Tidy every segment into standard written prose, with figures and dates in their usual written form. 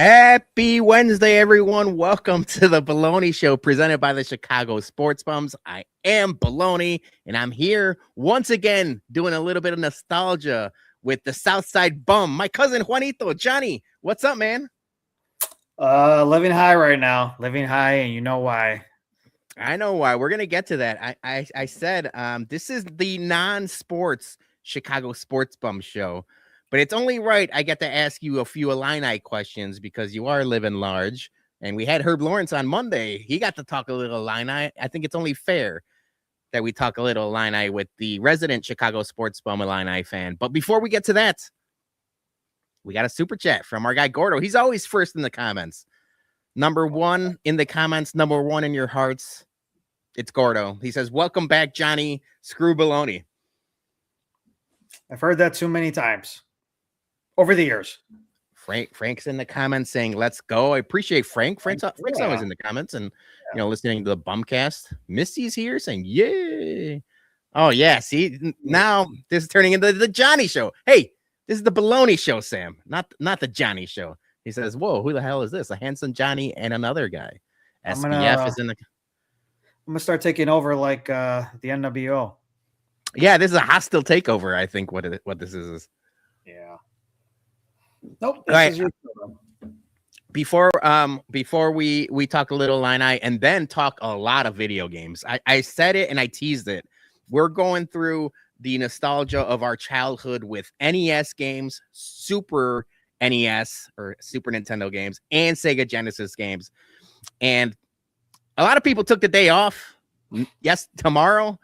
Happy Wednesday, everyone. Welcome to the Bologna Show presented by the Chicago Sports Bums. I am Bologna, and I'm here once again doing a little bit of nostalgia with the Southside Bum, my cousin Juanito. Johnny, what's up, man? Living high right now. Living high, and you know why. I know why. We're going to get to that. I said this is the non-sports Chicago Sports Bum Show. But it's only right I get to ask you a few Illini questions because you are living large. And we had Herb Lawrence on Monday. He got to talk a little Illini. I think it's only fair that we talk a little Illini with the resident Chicago Sports Bum Illini fan. But before we get to that, we got a super chat from our guy Gordo. He's always first in the comments. Number one in the comments, number one in your hearts. It's Gordo. He says, "Welcome back, Johnny. Screw baloney." I've heard that too many times over the years. Frank's in the comments saying, "Let's go." I appreciate Frank. Frank's always in the comments and listening to the Bumcast. Missy's here saying, "Yay!" Oh yeah, see now this is turning into the Johnny Show. Hey, this is the Baloney Show, Sam, not the Johnny Show. He says, "Whoa, who the hell is this? A handsome Johnny and another guy." SBF is in the. I'm gonna start taking over like the NWO. Yeah, this is a hostile takeover. I think what this is. Yeah. Nope. All right. Before we talk a little Illini and then talk a lot of video games. I said it and I teased it. We're going through the nostalgia of our childhood with NES games, Super NES or Super Nintendo games, and Sega Genesis games. And a lot of people took the day off. Yes, tomorrow.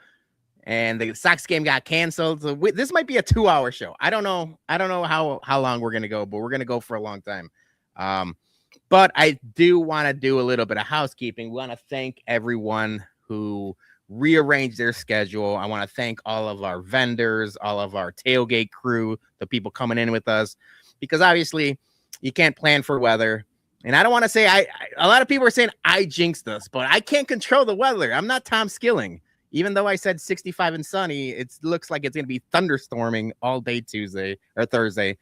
And the Sox game got canceled. So this might be a 2-hour show. I don't know how long we're going to go, but we're going to go for a long time. But I do want to do a little bit of housekeeping. We want to thank everyone who rearranged their schedule. I want to thank all of our vendors, all of our tailgate crew, the people coming in with us, because obviously you can't plan for weather. And I don't want to say a lot of people are saying I jinxed us, but I can't control the weather. I'm not Tom Skilling. Even though I said 65 and sunny, it looks like it's going to be thunderstorming all day Tuesday or Thursday.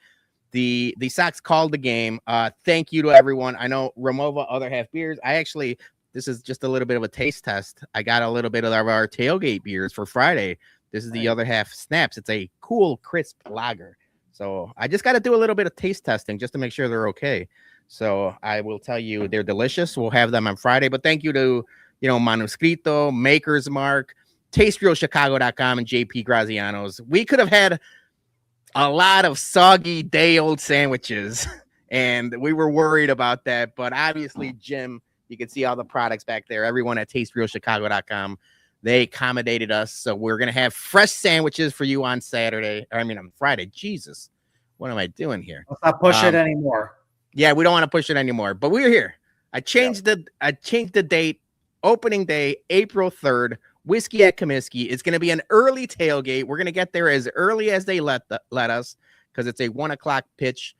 The Sox called the game. Thank you to everyone. I know Ramova, other half beers. This is just a little bit of a taste test. I got a little bit of our tailgate beers for Friday. This is the other half snaps. It's a cool, crisp lager. So I just got to do a little bit of taste testing just to make sure they're okay. So I will tell you they're delicious. We'll have them on Friday. But thank you to Manuscrito, Maker's Mark, TasteRealChicago.com, and JP Graziano's. We could have had a lot of soggy day-old sandwiches, and we were worried about that. But obviously, Jim, you can see all the products back there. Everyone at TasteRealChicago.com, they accommodated us. So we're going to have fresh sandwiches for you on on Friday. Jesus, what am I doing here? Let's not push it anymore. Yeah, we don't want to push it anymore, but we're here. I changed the date. Opening day, April 3rd, Whiskey at Comiskey. It's going to be an early tailgate. We're going to get there as early as they let us because it's a 1:00 pitch,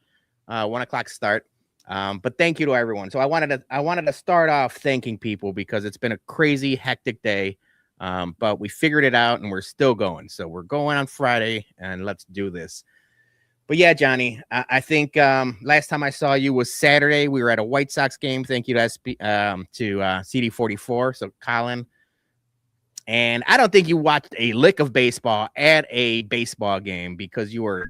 1:00 start. But thank you to everyone. So I wanted to start off thanking people because it's been a crazy, hectic day. But we figured it out and we're still going. So we're going on Friday and let's do this. But yeah, Johnny, I think last time I saw you was Saturday. We were at a White Sox game. Thank you to CD44, so Colin. And I don't think you watched a lick of baseball at a baseball game because you were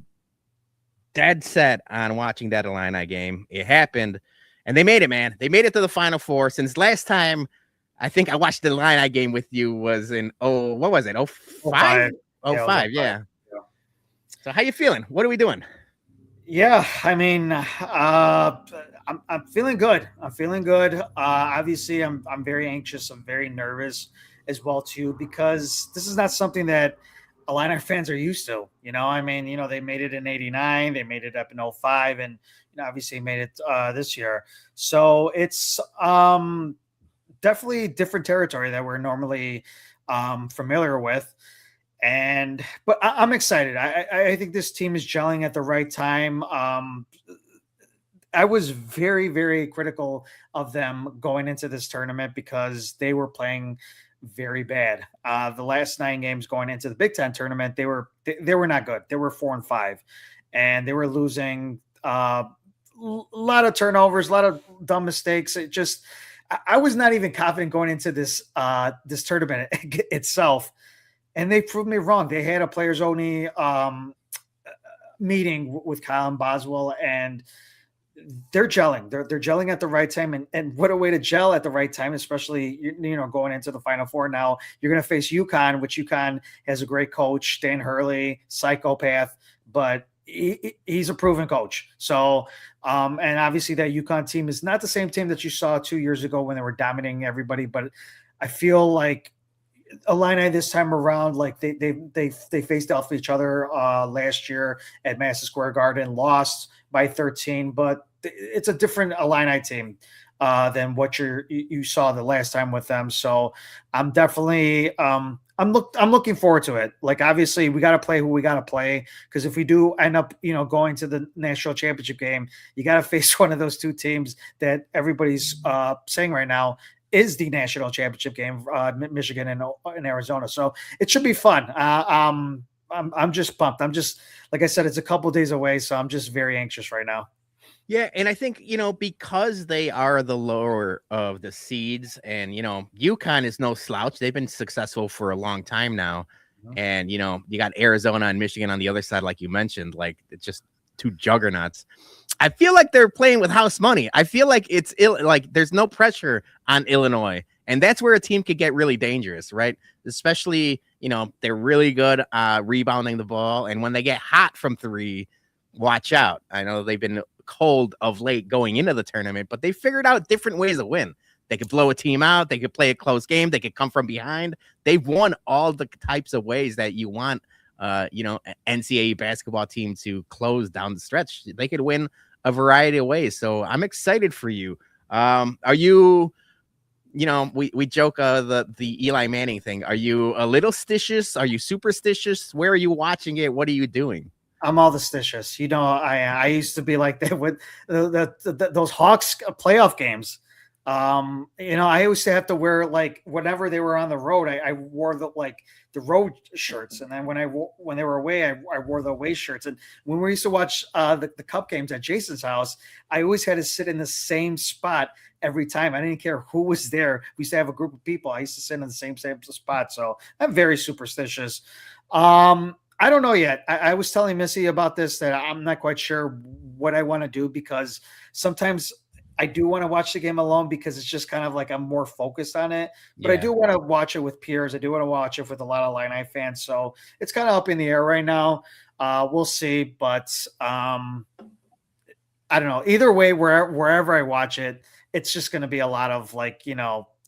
dead set on watching that Illini game. It happened, and they made it, man. They made it to the Final Four. Since last time I think I watched the Illini game with you was in, what was it, 05? 05, yeah. So how you feeling? What are we doing? Yeah, I mean, I'm feeling good. I'm feeling good. Obviously, I'm very anxious. I'm very nervous as well too because this is not something that Illini fans are used to. I mean, they made it in '89, they made it up in 05, and obviously made it this year. So it's definitely different territory that we're normally familiar with. But I'm excited. I think this team is gelling at the right time. I was very, very critical of them going into this tournament because they were playing very bad. The last 9 games going into the Big Ten tournament, they were not good. They were 4-5, and they were losing lot of turnovers, a lot of dumb mistakes. It just, I was not even confident going into this this tournament itself, and they proved me wrong. They had a players only meeting with Kyle and Boswell, and they're gelling. They're gelling at the right time, and what a way to gel at the right time, especially going into the Final Four. Now you're going to face UConn, which UConn has a great coach, Dan Hurley, psychopath, but he's a proven coach. So, and obviously that UConn team is not the same team that you saw 2 years ago when they were dominating everybody. But I feel like Illini this time around, like they faced off each other last year at Madison Square Garden, lost by 13, but it's a different Illini team than what you saw the last time with them. So I'm definitely I'm looking forward to it. Like, obviously we got to play who we got to play, because if we do end up going to the national championship game, you got to face one of those two teams that everybody's saying right now is the national championship game, Michigan and Arizona. So it should be fun. I'm just pumped. I'm just, like I said, it's a couple of days away, so I'm just very anxious right now. Yeah, and I think, because they are the lower of the seeds, and, UConn is no slouch. They've been successful for a long time now. Mm-hmm. And, you got Arizona and Michigan on the other side, like you mentioned, like it's just two juggernauts. I feel like they're playing with house money. I feel like like there's no pressure on Illinois, and that's where a team could get really dangerous, right? Especially, they're really good rebounding the ball, and when they get hot from three, watch out. I know they've been cold of late going into the tournament, but they figured out different ways to win. They could blow a team out. They could play a close game. They could come from behind. They've won all the types of ways that you want, NCAA basketball team to close down the stretch. They could win a variety of ways. So I'm excited for you. Are you, we joke the Eli Manning thing. Are you a little stitious? Are you superstitious? Where are you watching it? What are you doing? I'm all the stitious. I used to be like that with those Hawks playoff games. I always have to wear, like, whenever they were on the road, I wore the road shirts, and then when they were away, I wore the away shirts. And when we used to watch the cup games at Jason's house, I always had to sit in the same spot every time. I didn't care who was there. We used to have a group of people. I used to sit in the same spot. So I'm very superstitious. I don't know yet. I was telling Missy about this, that I'm not quite sure what I want to do, because sometimes I do want to watch the game alone, because it's just kind of like I'm more focused on it. But I do want to watch it with peers. I do want to watch it with a lot of Illini fans. So it's kind of up in the air right now. We'll see. But I don't know. Either way, wherever I watch it, it's just going to be a lot of, like,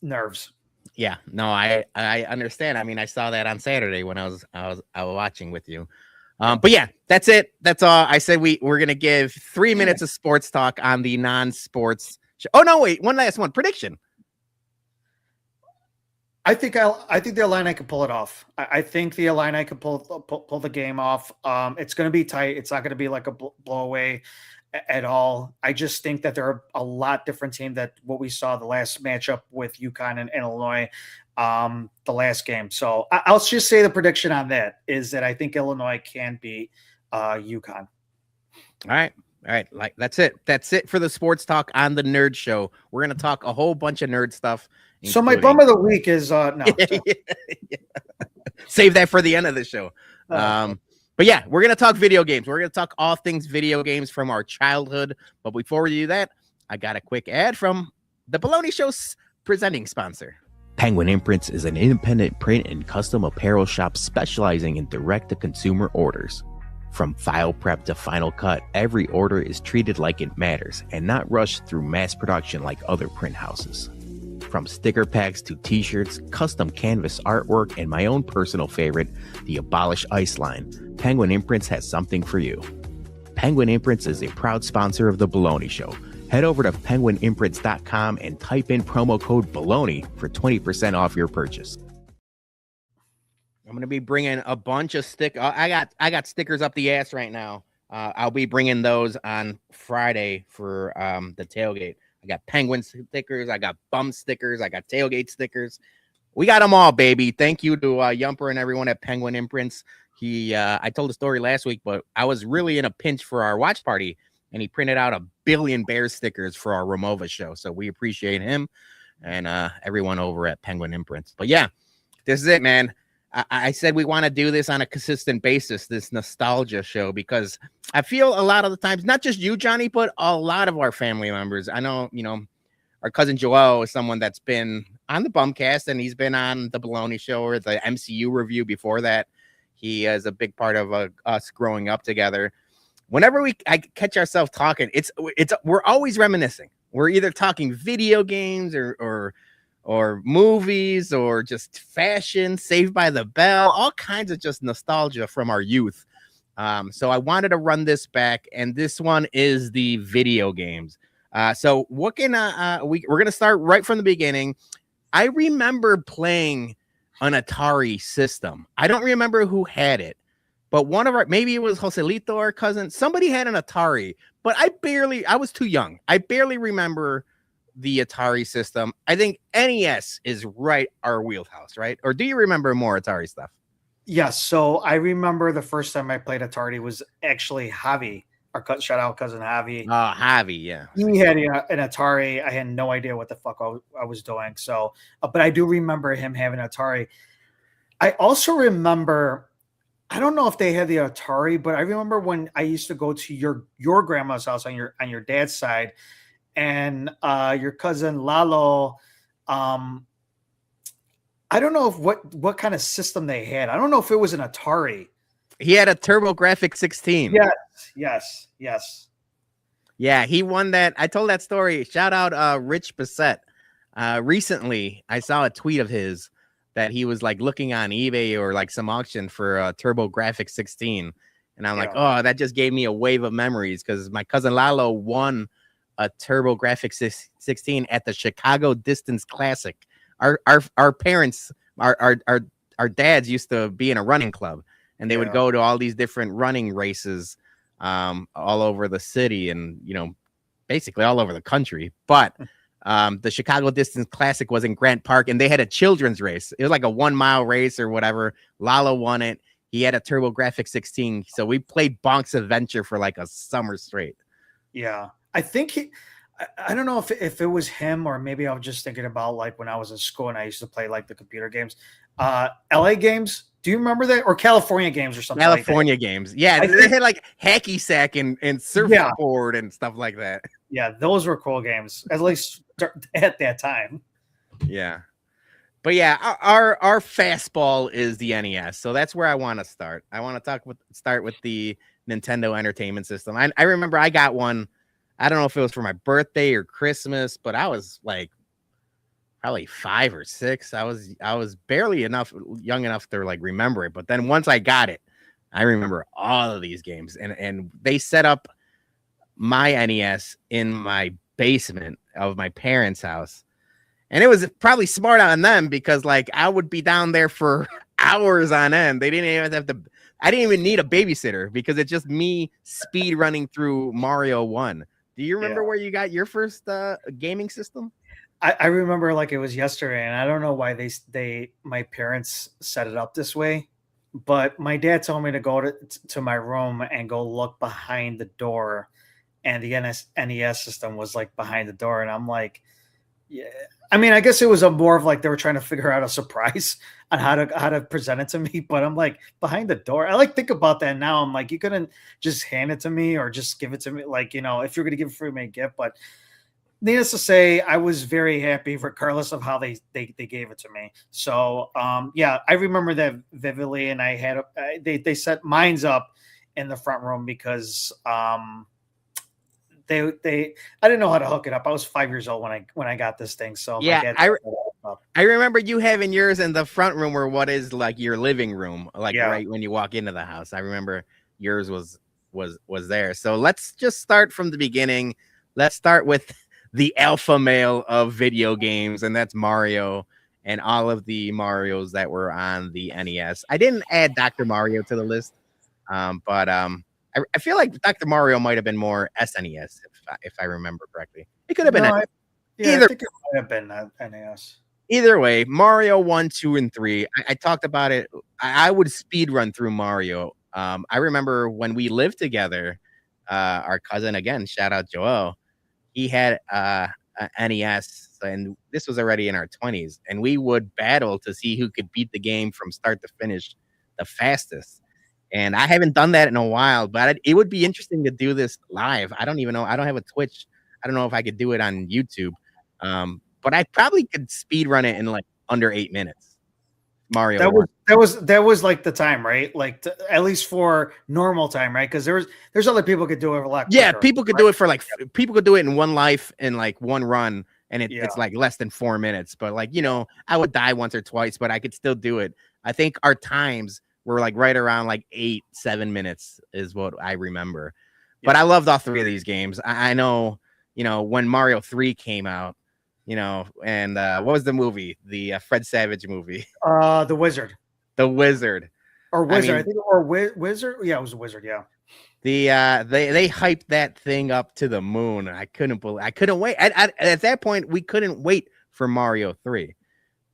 nerves. Yeah, no, I understand. I mean, I saw that on Saturday when I was watching with you. But yeah, that's it. That's all. I said we're gonna give 3 minutes of sports talk on the non-sports show. Oh no, wait, one last one. Prediction. I think the Illini can pull it off. I think the Illini can pull the game off. It's going to be tight. It's not going to be like a blowaway at all. I just think that they're a lot different team than what we saw the last matchup with UConn and Illinois, the last game. So I'll just say the prediction on that is that I think Illinois can beat UConn. All right. Like that's it. That's it for the sports talk on the Nerd Show. We're going to talk a whole bunch of nerd stuff. So my bum of the week is no. Save that for the end of the show. But yeah, we're going to talk video games. We're going to talk all things video games from our childhood. But before we do that, I got a quick ad from the Bologna Show's presenting sponsor. Penguin Imprints is an independent print and custom apparel shop specializing in direct-to-consumer orders. From file prep to final cut, every order is treated like it matters and not rushed through mass production like other print houses. From sticker packs to t-shirts, custom canvas artwork, and my own personal favorite, the Abolish Ice line, Penguin Imprints has something for you. Penguin Imprints is a proud sponsor of The Bologna Show. Head over to penguinimprints.com and type in promo code Bologna for 20% off your purchase. I'm going to be bringing a bunch of I got stickers up the ass right now. I'll be bringing those on Friday for the tailgate. I got Penguin stickers. I got bum stickers. I got tailgate stickers. We got them all, baby. Thank you to Yumper and everyone at Penguin Imprints. I told the story last week, but I was really in a pinch for our watch party. and he printed out 1 billion bear stickers for our Ramova show. So we appreciate him and everyone over at Penguin Imprints. But yeah, this is it, man. I said we want to do this on a consistent basis, this nostalgia show, because I feel a lot of the times, not just you, Johnny, but a lot of our family members. I know, our cousin Joel is someone that's been on the Bumcast, and he's been on the Bologna show or the MCU review before that. He is a big part of us growing up together. Whenever I catch ourselves talking, we're always reminiscing. We're either talking video games or movies or just fashion, Saved by the Bell, all kinds of just nostalgia from our youth. So I wanted to run this back, and this one is the video games. So what can we're gonna start right from the beginning. I remember playing an Atari system. I don't remember who had it, but maybe it was Joselito, our cousin. Somebody had an Atari, but I was too young. I barely remember the Atari system. I think NES is right our wheelhouse, right? Or do you remember more Atari stuff? Yes. So I remember the first time I played Atari was actually Javi, shout out cousin Javi. Javi, yeah. He had an Atari. I had no idea what the fuck I was doing. So, but I do remember him having an Atari. I also remember, I don't know if they had the Atari, but I remember when I used to go to your grandma's house on your dad's side, and your cousin Lalo, I don't know what kind of system they had. I don't know if it was an Atari. He had a TurboGrafx 16. Yes. Yeah, he won that. I told that story. Shout out Rich Bissett. Recently, I saw a tweet of his that he was like looking on eBay or like some auction for a TurboGrafx 16. And I'm like, oh, that just gave me a wave of memories, because my cousin Lalo won a TurboGrafx 16 at the Chicago Distance Classic. Our parents, our dads used to be in a running club, and they would go to all these different running races all over the city and, basically all over the country. But the Chicago Distance Classic was in Grant Park, and they had a children's race. It was like a 1 mile race or whatever. Lalo won it. He had a TurboGrafx 16. So we played Bonk's Adventure for like a summer straight. Yeah. I think I don't know if it was him, or maybe I was just thinking about like when I was in school and I used to play like the computer games, LA games. Do you remember that? Or California games or something? California games. Yeah. They had like hacky sack and surfboard and stuff like that. Yeah. Those were cool games, at least at that time. Yeah. But yeah, our fastball is the NES. So that's where I want to start. I want to start with the Nintendo Entertainment System. I remember I got one. I don't know if it was for my birthday or Christmas, but I was like probably 5 or 6. I was barely young enough to like remember it. But then once I got it, I remember all of these games, and they set up my NES in my basement of my parents' house. And it was probably smart on them, because like I would be down there for hours on end. They didn't even have to. I didn't even need a babysitter, because it's just me speed running through Mario 1. Do you remember where you got your first gaming system? I remember like it was yesterday, and I don't know why my parents set it up this way, but my dad told me to go to my room and go look behind the door, and the NES system was like behind the door, and I'm like, yeah. I mean, I guess it was more of like they were trying to figure out a surprise on how to present it to me. But I'm like, behind the door. I like think about that now. I'm like, you couldn't just hand it to me or just give it to me, like, if you're gonna give it for me a gift. But needless to say, I was very happy regardless of how they gave it to me. So yeah, I remember that vividly, and I had they set mines up in the front room because I didn't know how to hook it up. I was 5 years old when I got this thing. So yeah, I remember you having yours in the front room, or what is like your living room, like right when you walk into the house. I remember yours was there. So let's just start from the beginning. Let's start with the alpha male of video games, and that's Mario, and all of the Marios that were on the NES. I didn't add Dr. Mario to the list, but I feel like Dr. Mario might have been more SNES, if I remember correctly. It could have been I think it might have been NES. Either way, Mario 1, 2, and 3. I talked about it. I would speed run through Mario. I remember when we lived together, our cousin again, shout out Joel. He had a NES, and this was already in our 20s, and we would battle to see who could beat the game from start to finish the fastest. And I haven't done that in a while, but it would be interesting to do this live. I don't even know. I don't have a Twitch. I don't know if I could do it on YouTube. But I probably could speed run it in like under 8 minutes. Mario. That was like the time, right? Like at least for normal time, right? Because there's other people could do it a lot quicker. Yeah, people could do it for like people could do it in one life in like one run, and it's like less than 4 minutes. But like, you know, I would die once or twice, but I could still do it. I think our times were like right around like 8-7 minutes is what I remember. But I loved all three of these games. I know, you know, when Mario 3 came out, you know, and what was the movie? The Fred Savage movie. The Wizard. The Wizard. Or Wizard, I think, or Wizard. Yeah, it was a Wizard. Yeah. They hyped that thing up to the moon. I couldn't wait. At that point, we couldn't wait for Mario 3.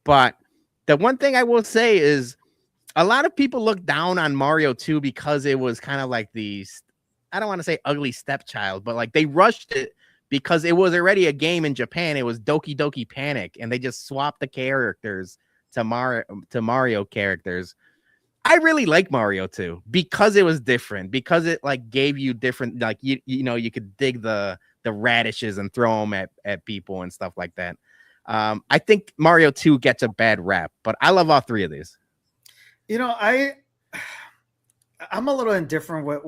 But the one thing I will say is a lot of people look down on Mario 2 because it was kind of like I don't want to say ugly stepchild, but like they rushed it because it was already a game in Japan. It was Doki Doki Panic, and they just swapped the characters to Mario characters. I really like Mario 2 because it was different, because it like gave you different, like you know, you could dig the radishes and throw them at people and stuff like that. I think Mario 2 gets a bad rap, but I love all three of these. You know, I'm a little indifferent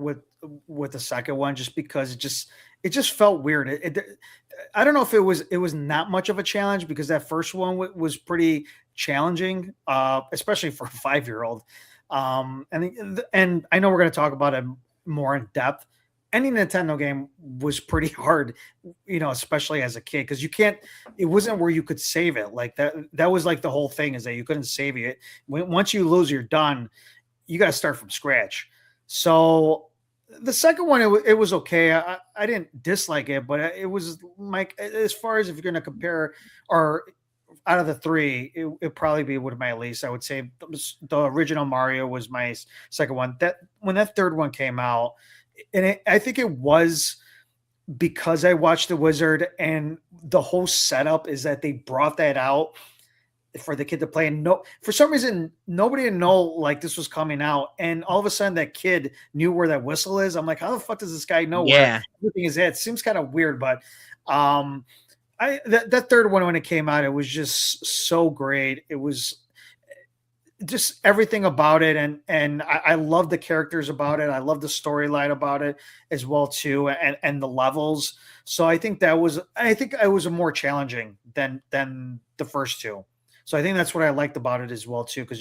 with the second one, just because it just felt weird. I don't know if it was not much of a challenge, because that first one was pretty challenging, especially for a 5-year-old. And I know we're going to talk about it more in depth. Any Nintendo game was pretty hard, you know, especially as a kid, because it wasn't where you could save it. Like that was like the whole thing, is that you couldn't save it. Once you lose, you're done. You got to start from scratch. So the second one, it was okay. I didn't dislike it, but it was like, as far as if you're going to compare, or out of the three, it probably be one of my least. I would say the original Mario was my second one. That when that third one came out, and I think it was because I watched The Wizard, and the whole setup is that they brought that out for the kid to play. And for some reason, nobody didn't know like this was coming out. And all of a sudden that kid knew where that whistle is. I'm like, how the fuck does this guy know where everything is at? It seems kind of weird, but that third one, when it came out, it was just so great. It was just everything about it, and I love the characters about it. I love the storyline about it as well too, and the levels. So I think it was more challenging than the first two. So I think that's what I liked about it as well too, because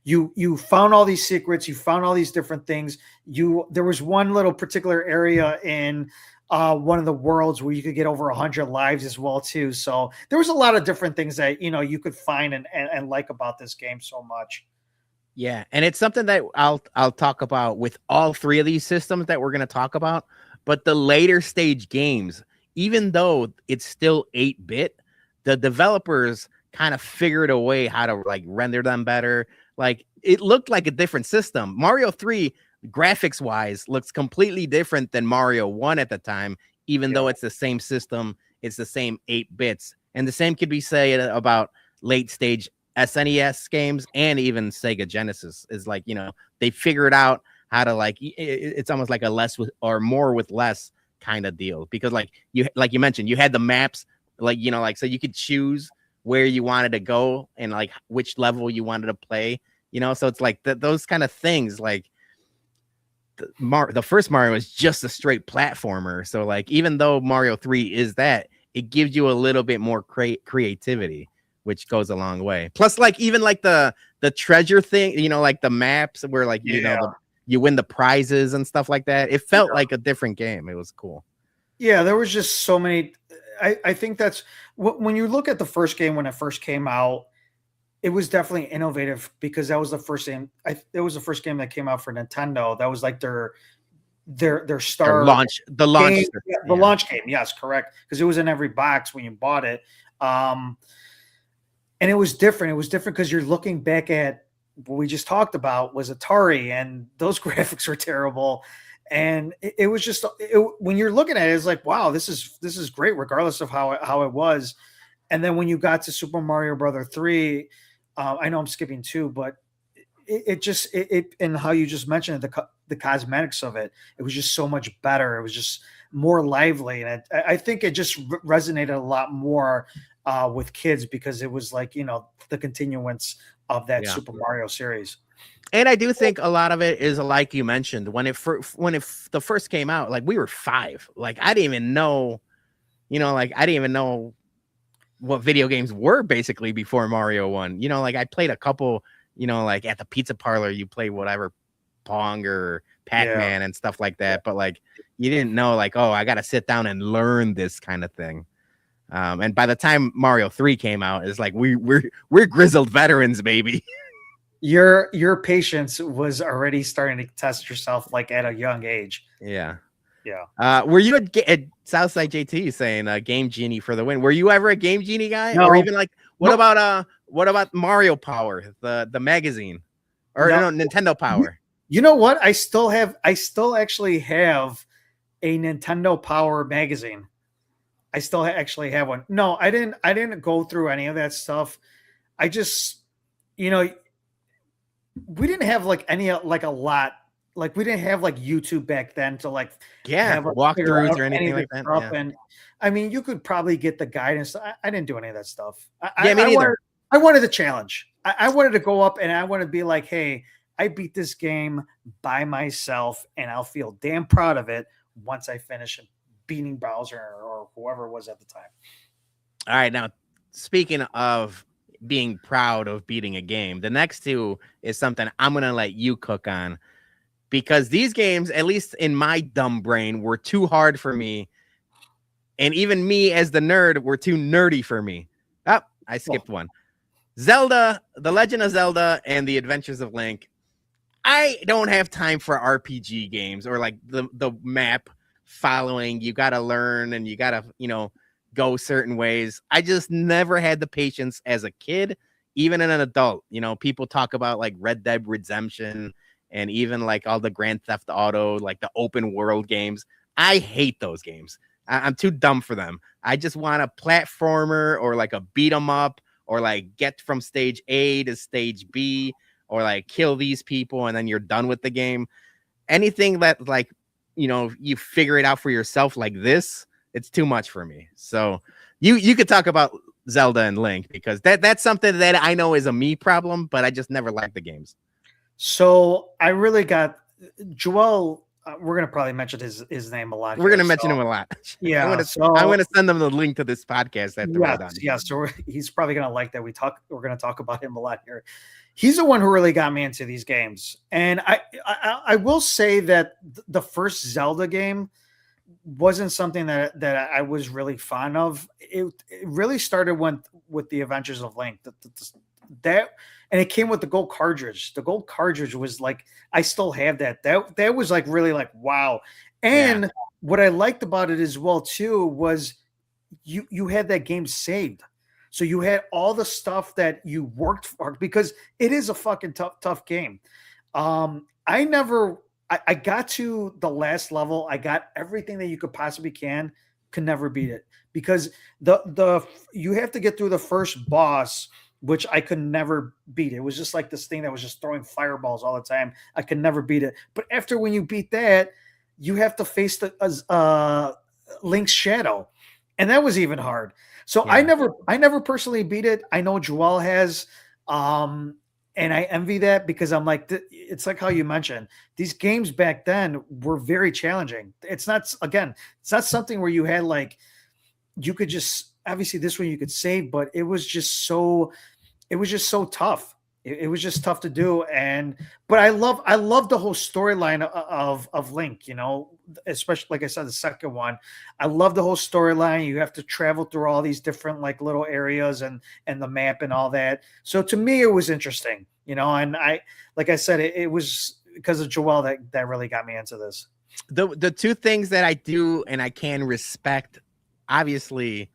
you found all these secrets, you found all these different things. There was one little particular area in one of the worlds where you could get over 100 lives as well too. So there was a lot of different things that, you know, you could find and like about this game so much. Yeah, and it's something that I'll talk about with all three of these systems that we're going to talk about. But the later stage games, even though it's still 8-bit, the developers kind of figured a way how to like render them better. Like it looked like a different system. Mario 3 graphics wise looks completely different than Mario 1 at the time, even though it's the same system, it's the same 8 bits. And the same could be said about late stage SNES games and even Sega Genesis. Is like, you know, they figured out how to like, it's almost like a less with or more with less kind of deal, because like you mentioned, you had the maps, like, you know, like, so you could choose where you wanted to go and like which level you wanted to play, you know. So it's like those kind of things. Like the first Mario is just a straight platformer, so like even though Mario 3 is that, it gives you a little bit more creativity, which goes a long way. Plus, like even like the treasure thing, you know, like the maps where like you know you win the prizes and stuff like that. It felt like a different game. It was cool. Yeah, there was just so many. I think that's when you look at the first game when it first came out, it was definitely innovative, because that was the first game. It was the first game that came out for Nintendo. That was like their launch game. Yes, correct. Because it was in every box when you bought it. And it was different. It was different because you're looking back at what we just talked about was Atari, and those graphics were terrible. And it was just when you're looking at it, it's like, wow, this is great, regardless of how it was. And then when you got to Super Mario Brother 3, I know I'm skipping 2, but it just and how you just mentioned it, the cosmetics of it, it was just so much better. It was just more lively, and I think it just resonated a lot more with kids because it was like, the continuance of that Super Mario series. And I do think a lot of it is like you mentioned, when it the first came out, like we were 5, like I didn't even know, like I didn't even know what video games were basically before Mario 1. Like I played a couple, like at the pizza parlor, you play whatever Pong or Pac-Man and stuff like that. But like, you didn't know like, oh, I got to sit down and learn this kind of thing. And by the time Mario 3 came out, it's like, we're grizzled veterans, baby. Your patience was already starting to test yourself like at a young age. Yeah. Yeah. Were you at Southside JT saying Game Genie for the win? Were you ever a Game Genie guy? No. Or even like what about Mario Power, the magazine? Or no, Nintendo Power? You know what? I still actually have a Nintendo Power magazine. I still actually have one. No, I didn't go through any of that stuff. I just, we didn't have like a lot. Like we didn't have like YouTube back then to like have walkthroughs or anything like that. Yeah. And I mean, you could probably get the guidance. I didn't do any of that stuff. Me neither. I wanted the challenge. I wanted to go up and I want to be like, hey, I beat this game by myself and I'll feel damn proud of it once I finish beating Bowser or whoever it was at the time. All right. Now, speaking of being proud of beating a game, the next two is something I'm going to let you cook on, because these games, at least in my dumb brain, were too hard for me. And even me as the nerd were too nerdy for me. Oh, I skipped one. Zelda, The Legend of Zelda and The Adventures of Link. I don't have time for RPG games or like the map following. You got to learn and you got to, go certain ways. I just never had the patience as a kid, even as an adult. People talk about like Red Dead Redemption and even like all the Grand Theft Auto, like the open world games. I hate those games. I'm too dumb for them. I just want a platformer or like a beat 'em up or like get from stage A to stage B or like kill these people and then you're done with the game. Anything that like, you figure it out for yourself like this, it's too much for me. So you could talk about Zelda and Link because that's something that I know is a me problem, but I just never liked the games. So I really got Joel. We're going to probably mention his name a lot. We're going to mention him a lot. Yeah. I'm going to send them the link to this podcast. So he's probably going to like that. We're going to talk about him a lot here. He's the one who really got me into these games. And I will say that the first Zelda game wasn't something that I was really fond of. It really started with the Adventures of Link. And it came with the gold cartridge. The gold cartridge was like, I still have that. That was like really like, wow. And what I liked about it as well too was you had that game saved. So you had all the stuff that you worked for, because it is a fucking tough game. I got to the last level. I got everything that you could possibly could never beat it, because you have to get through the first boss, which I could never beat. It was just like this thing that was just throwing fireballs all the time. I could never beat it. But after when you beat that, you have to face the Link's shadow, and that was even hard. So I never personally beat it. I know Joel has, and I envy that, because I'm like, it's like how you mentioned, these games back then were very challenging. It's not something where you had like, you could just, obviously this one you could save, but it was just so tough. It was just tough to do. But I love the whole storyline of Link, especially like I said, the second one. I love the whole storyline. You have to travel through all these different like little areas and the map and all that. So to me, it was interesting, and I, like I said, it was because of Joel that really got me into this. The two things that I do and I can respect, obviously,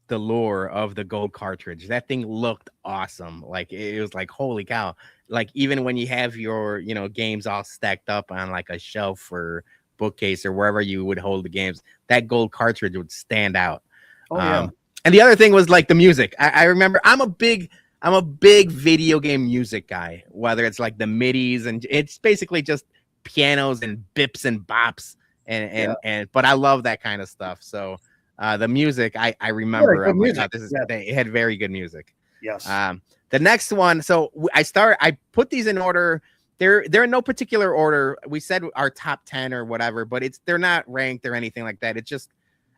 the lure of the gold cartridge. That thing looked awesome. Like it was like, holy cow. Like even when you have your, games all stacked up on like a shelf or bookcase or wherever you would hold the games, that gold cartridge would stand out. Oh yeah. And the other thing was like the music. I remember I'm a big video game music guy, whether it's like the midis and it's basically just pianos and bips and bops but I love that kind of stuff. So the music I remember, I'm like, oh, it had very good music. Yes. The next one, so I put these in order. They're in no particular order. We said our top 10 or whatever, but they're not ranked or anything like that. It's just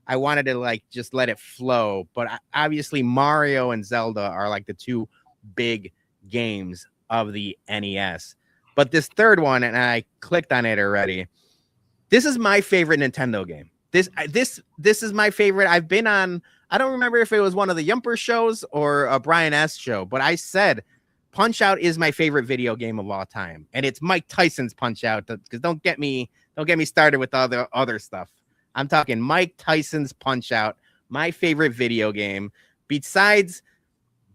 I wanted to like just let it flow. But obviously Mario and Zelda are like the two big games of the NES. But this third one, and I clicked on it already. This is my favorite Nintendo game. This is my favorite. I've been on, I don't remember if it was one of the Yumper shows or a Brian S show, but I said Punch Out is my favorite video game of all time. And it's Mike Tyson's Punch Out, because don't get me started with other stuff. I'm talking Mike Tyson's Punch Out, my favorite video game. Besides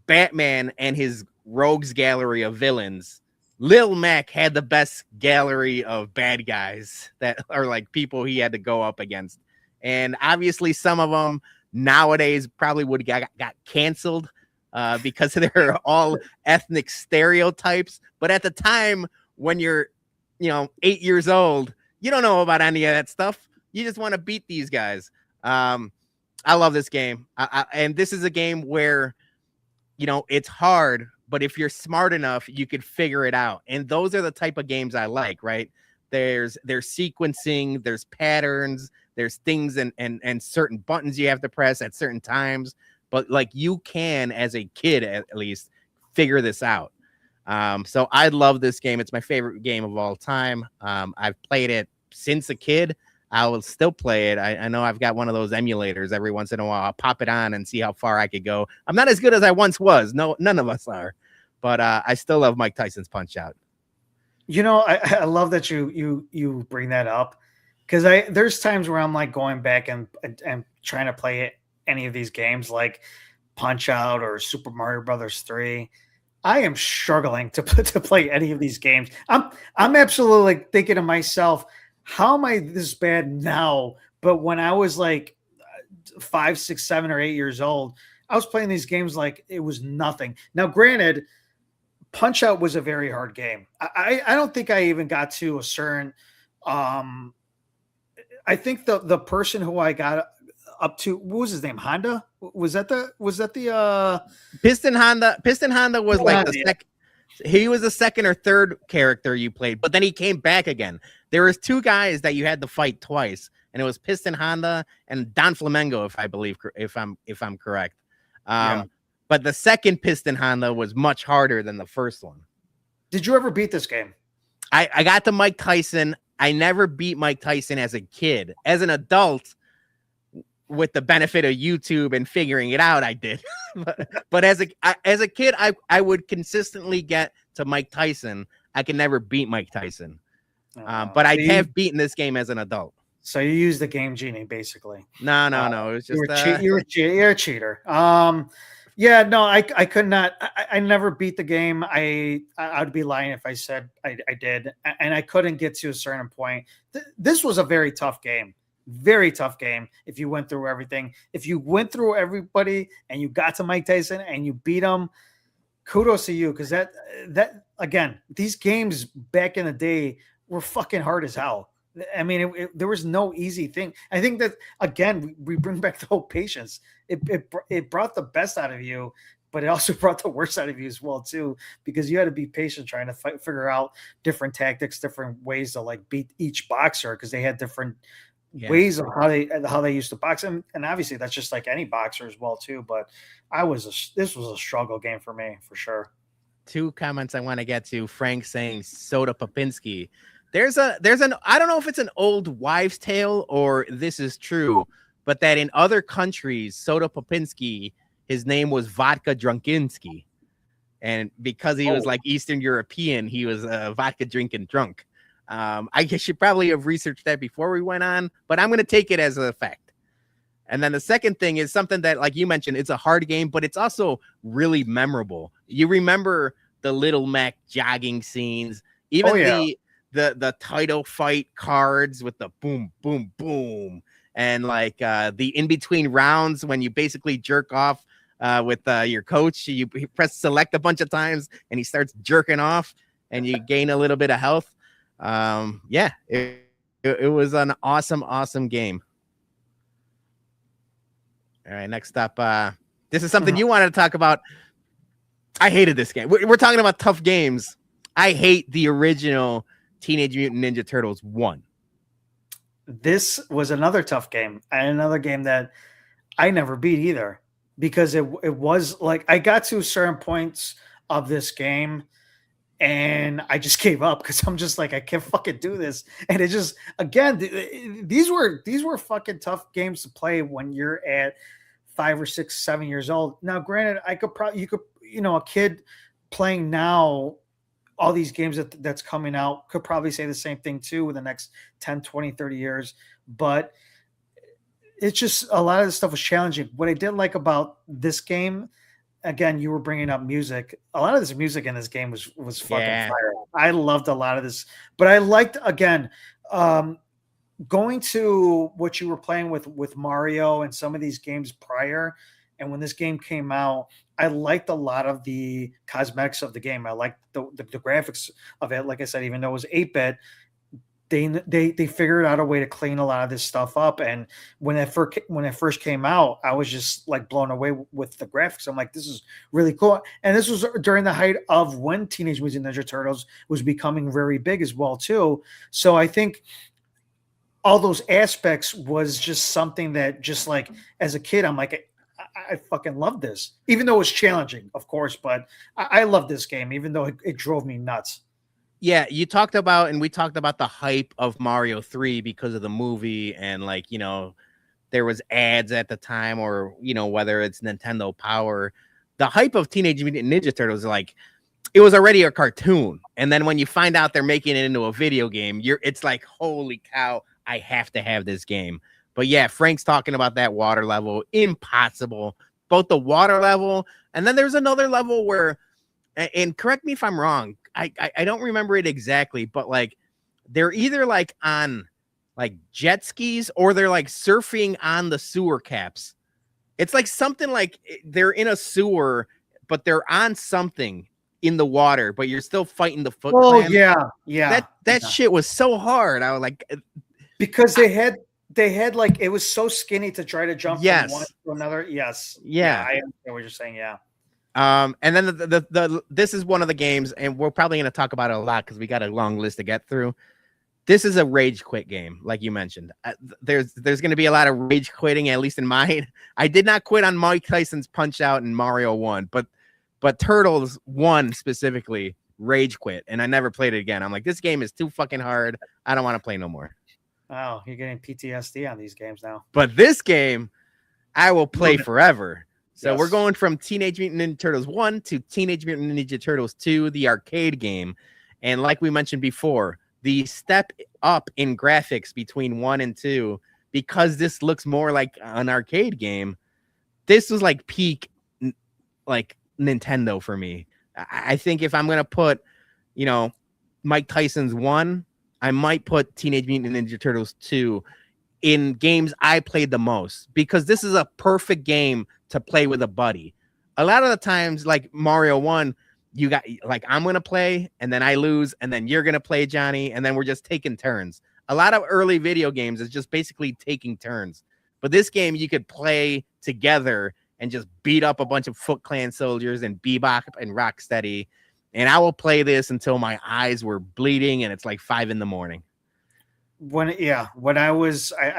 Batman and his rogues gallery of villains, Lil Mac had the best gallery of bad guys that are like people he had to go up against. And obviously some of them nowadays probably would got canceled because they're all ethnic stereotypes. But at the time when you're, 8 years old, you don't know about any of that stuff. You just want to beat these guys. I love this game. And this is a game where, it's hard, but if you're smart enough, you could figure it out. And those are the type of games I like, right? There's sequencing, there's patterns, there's things and certain buttons you have to press at certain times. But like you can, as a kid at least, figure this out. So I love this game. It's my favorite game of all time. I've played it since a kid. I will still play it. I know I've got one of those emulators every once in a while. I'll pop it on and see how far I could go. I'm not as good as I once was. No, none of us are. But I still love Mike Tyson's Punch Out. I love that you bring that up, because there's times where I'm like going back and trying to play any of these games like Punch Out or Super Mario Brothers 3. I am struggling to play any of these games. I'm absolutely like thinking to myself, how am I this bad now? But when I was like 5, 6, 7, or 8 years old, I was playing these games like it was nothing. Now, granted, Punch Out was a very hard game. I don't think I even got to a certain. I think the person who I got up to, what was his name? Honda? Was that the Piston Honda? Piston Honda was like the second. He was the second or third character you played, but then he came back again. There was two guys that you had to fight twice, and it was Piston Honda and Don Flamengo, if I'm correct. But the second Piston Honda was much harder than the first one. Did you ever beat this game? I got to Mike Tyson. I never beat Mike Tyson as a kid. As an adult, with the benefit of YouTube and figuring it out, I did. but as a kid, I would consistently get to Mike Tyson. I could never beat Mike Tyson. But I have beaten this game as an adult. So you used the Game Genie, basically. No. It was just you're a cheater. Yeah, no, I could not. I never beat the game. I'd be lying if I said I did, and I couldn't get to a certain point. This was a very tough game. Very tough game. If you went through everything, if you went through everybody and you got to Mike Tyson and you beat him, kudos to you. Because that again, these games back in the day were fucking hard as hell. I mean, there was no easy thing. I think that again, we bring back the whole patience. It brought the best out of you, but it also brought the worst out of you as well too, because you had to be patient trying to figure out different tactics, different ways to like beat each boxer, because they had different ways of how they used to box, and obviously that's just like any boxer as well too. But this was a struggle game for me for sure. Two comments I want to get to. Frank saying Soda Popinski. There's an I don't know if it's an old wives' tale or this is true, but that in other countries, Soda Popinski, his name was Vodka Drunkinski, and because he was like Eastern European, he was vodka drinking drunk. I should probably have researched that before we went on, but I'm going to take it as a fact. And then the second thing is something that, like you mentioned, it's a hard game, but it's also really memorable. You remember the Little Mac jogging scenes, even the title fight cards with the boom, boom, boom, and like the in between rounds when you basically jerk off with your coach. You press select a bunch of times and he starts jerking off, and you gain a little bit of health. Yeah, it was an awesome game. All right, next up, this is something you wanted to talk about. I hated this game. We're talking about tough games. I hate the original Teenage Mutant Ninja Turtles 1. This was another tough game, and another game that I never beat either, because it was like I got to certain points of this game and I just gave up because I'm just like, I can't fucking do this. And it just, again, these were fucking tough games to play when you're at 5 or 6, 7 years old. Now, granted, a kid playing now, all these games that's coming out could probably say the same thing too in the next 10, 20, 30 years. But it's just, a lot of this stuff was challenging. What I did like about this game, again, you were bringing up music. A lot of this music in this game was fucking fire. I loved a lot of this, but I liked, again, going to what you were playing with Mario and some of these games prior. And when this game came out, I liked a lot of the cosmetics of the game. I liked the graphics of it. Like I said, even though it was 8-bit, they figured out a way to clean a lot of this stuff up. And when it first came out, I was just like blown away with the graphics. I'm like, this is really cool. And this was during the height of when Teenage Mutant Ninja Turtles was becoming very big as well too. So I think all those aspects was just something that, just like as a kid, I'm like, I fucking love this, even though it was challenging, of course, but I love this game, even though it drove me nuts. Yeah, we talked about the hype of Mario 3 because of the movie, and like, there was ads at the time, or, whether it's Nintendo Power. The hype of Teenage Mutant Ninja Turtles, like, it was already a cartoon. And then when you find out they're making it into a video game, it's like, holy cow, I have to have this game. But yeah, Frank's talking about that water level, impossible. Both the water level, and then there's another level where, and correct me if I'm wrong, I don't remember it exactly, but like they're either like on like jet skis or they're like surfing on the sewer caps. It's like something like they're in a sewer, but they're on something in the water, but you're still fighting the Foot Clan. Yeah. That shit was so hard. I was like, because they had like, it was so skinny to try to jump from one to another. Yes. Yeah. I understand what you're saying. Yeah. And then this is one of the games, and we're probably going to talk about it a lot because we got a long list to get through. This is a rage quit game, like you mentioned. There's going to be a lot of rage quitting, at least in mine. I did not quit on Mike Tyson's Punch Out and Mario 1, but Turtles 1 specifically, rage quit, and I never played it again. I'm like, this game is too fucking hard. I don't want to play no more. Oh, you're getting PTSD on these games now. But this game, I will play forever. So we're going from Teenage Mutant Ninja Turtles 1 to Teenage Mutant Ninja Turtles 2, the arcade game. And like we mentioned before, the step up in graphics between 1 and 2, because this looks more like an arcade game, this was like peak like Nintendo for me. I think if I'm going to put, Mike Tyson's 1, I might put Teenage Mutant Ninja Turtles 2 in games I played the most, because this is a perfect game to play with a buddy. A lot of the times, like Mario 1, you got like, I'm going to play and then I lose and then you're going to play, Johnny, and then we're just taking turns. A lot of early video games is just basically taking turns. But this game, you could play together and just beat up a bunch of Foot Clan soldiers and Bebop and Rocksteady. And I will play this until my eyes were bleeding and it's like 5 a.m. I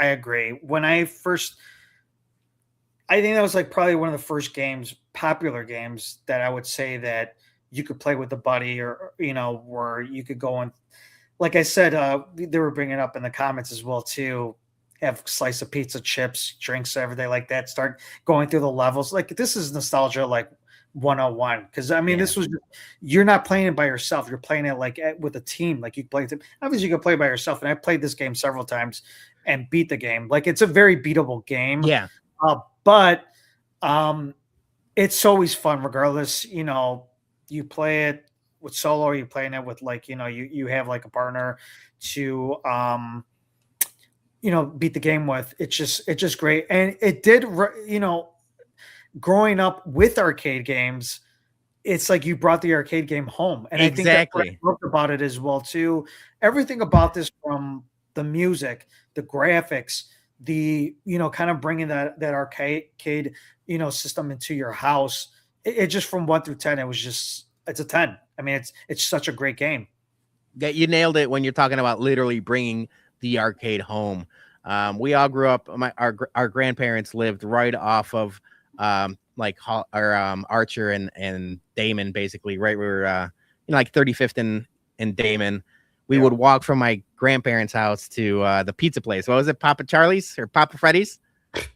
agree. I think that was like probably one of the first popular games that I would say that you could play with a buddy, or, where you could go and, like I said, they were bringing up in the comments as well too, have slice of pizza, chips, drinks, everything like that, start going through the levels. Like, this is nostalgia, like 101. Because I mean, this was, you're not playing it by yourself. You're playing it like with a team. Like you play it. Obviously, you can play by yourself. And I played this game several times and beat the game. Like it's a very beatable game. Yeah. But it's always fun, regardless. You know, you play it with solo, or you playing it with like, you know, you have like a partner to you know, beat the game with. It's just great. And it did, you know, growing up with arcade games, it's like you brought the arcade game home. And Exactly. I think that's what I loved about it as well too. Everything about this, from the music, the graphics, the, you know, kind of bringing that arcade, you know, system into your house. It just, from 1 through 10, it's a 10. I mean, it's such a great game. Yeah, you nailed it when you're talking about literally bringing the arcade home. We all grew up. Our grandparents lived right off of Archer and Damon, basically, right? We were you know, like 35th and Damon. We would walk from my grandparents' house to the pizza place. What was it, Papa Charlie's or Papa Freddy's?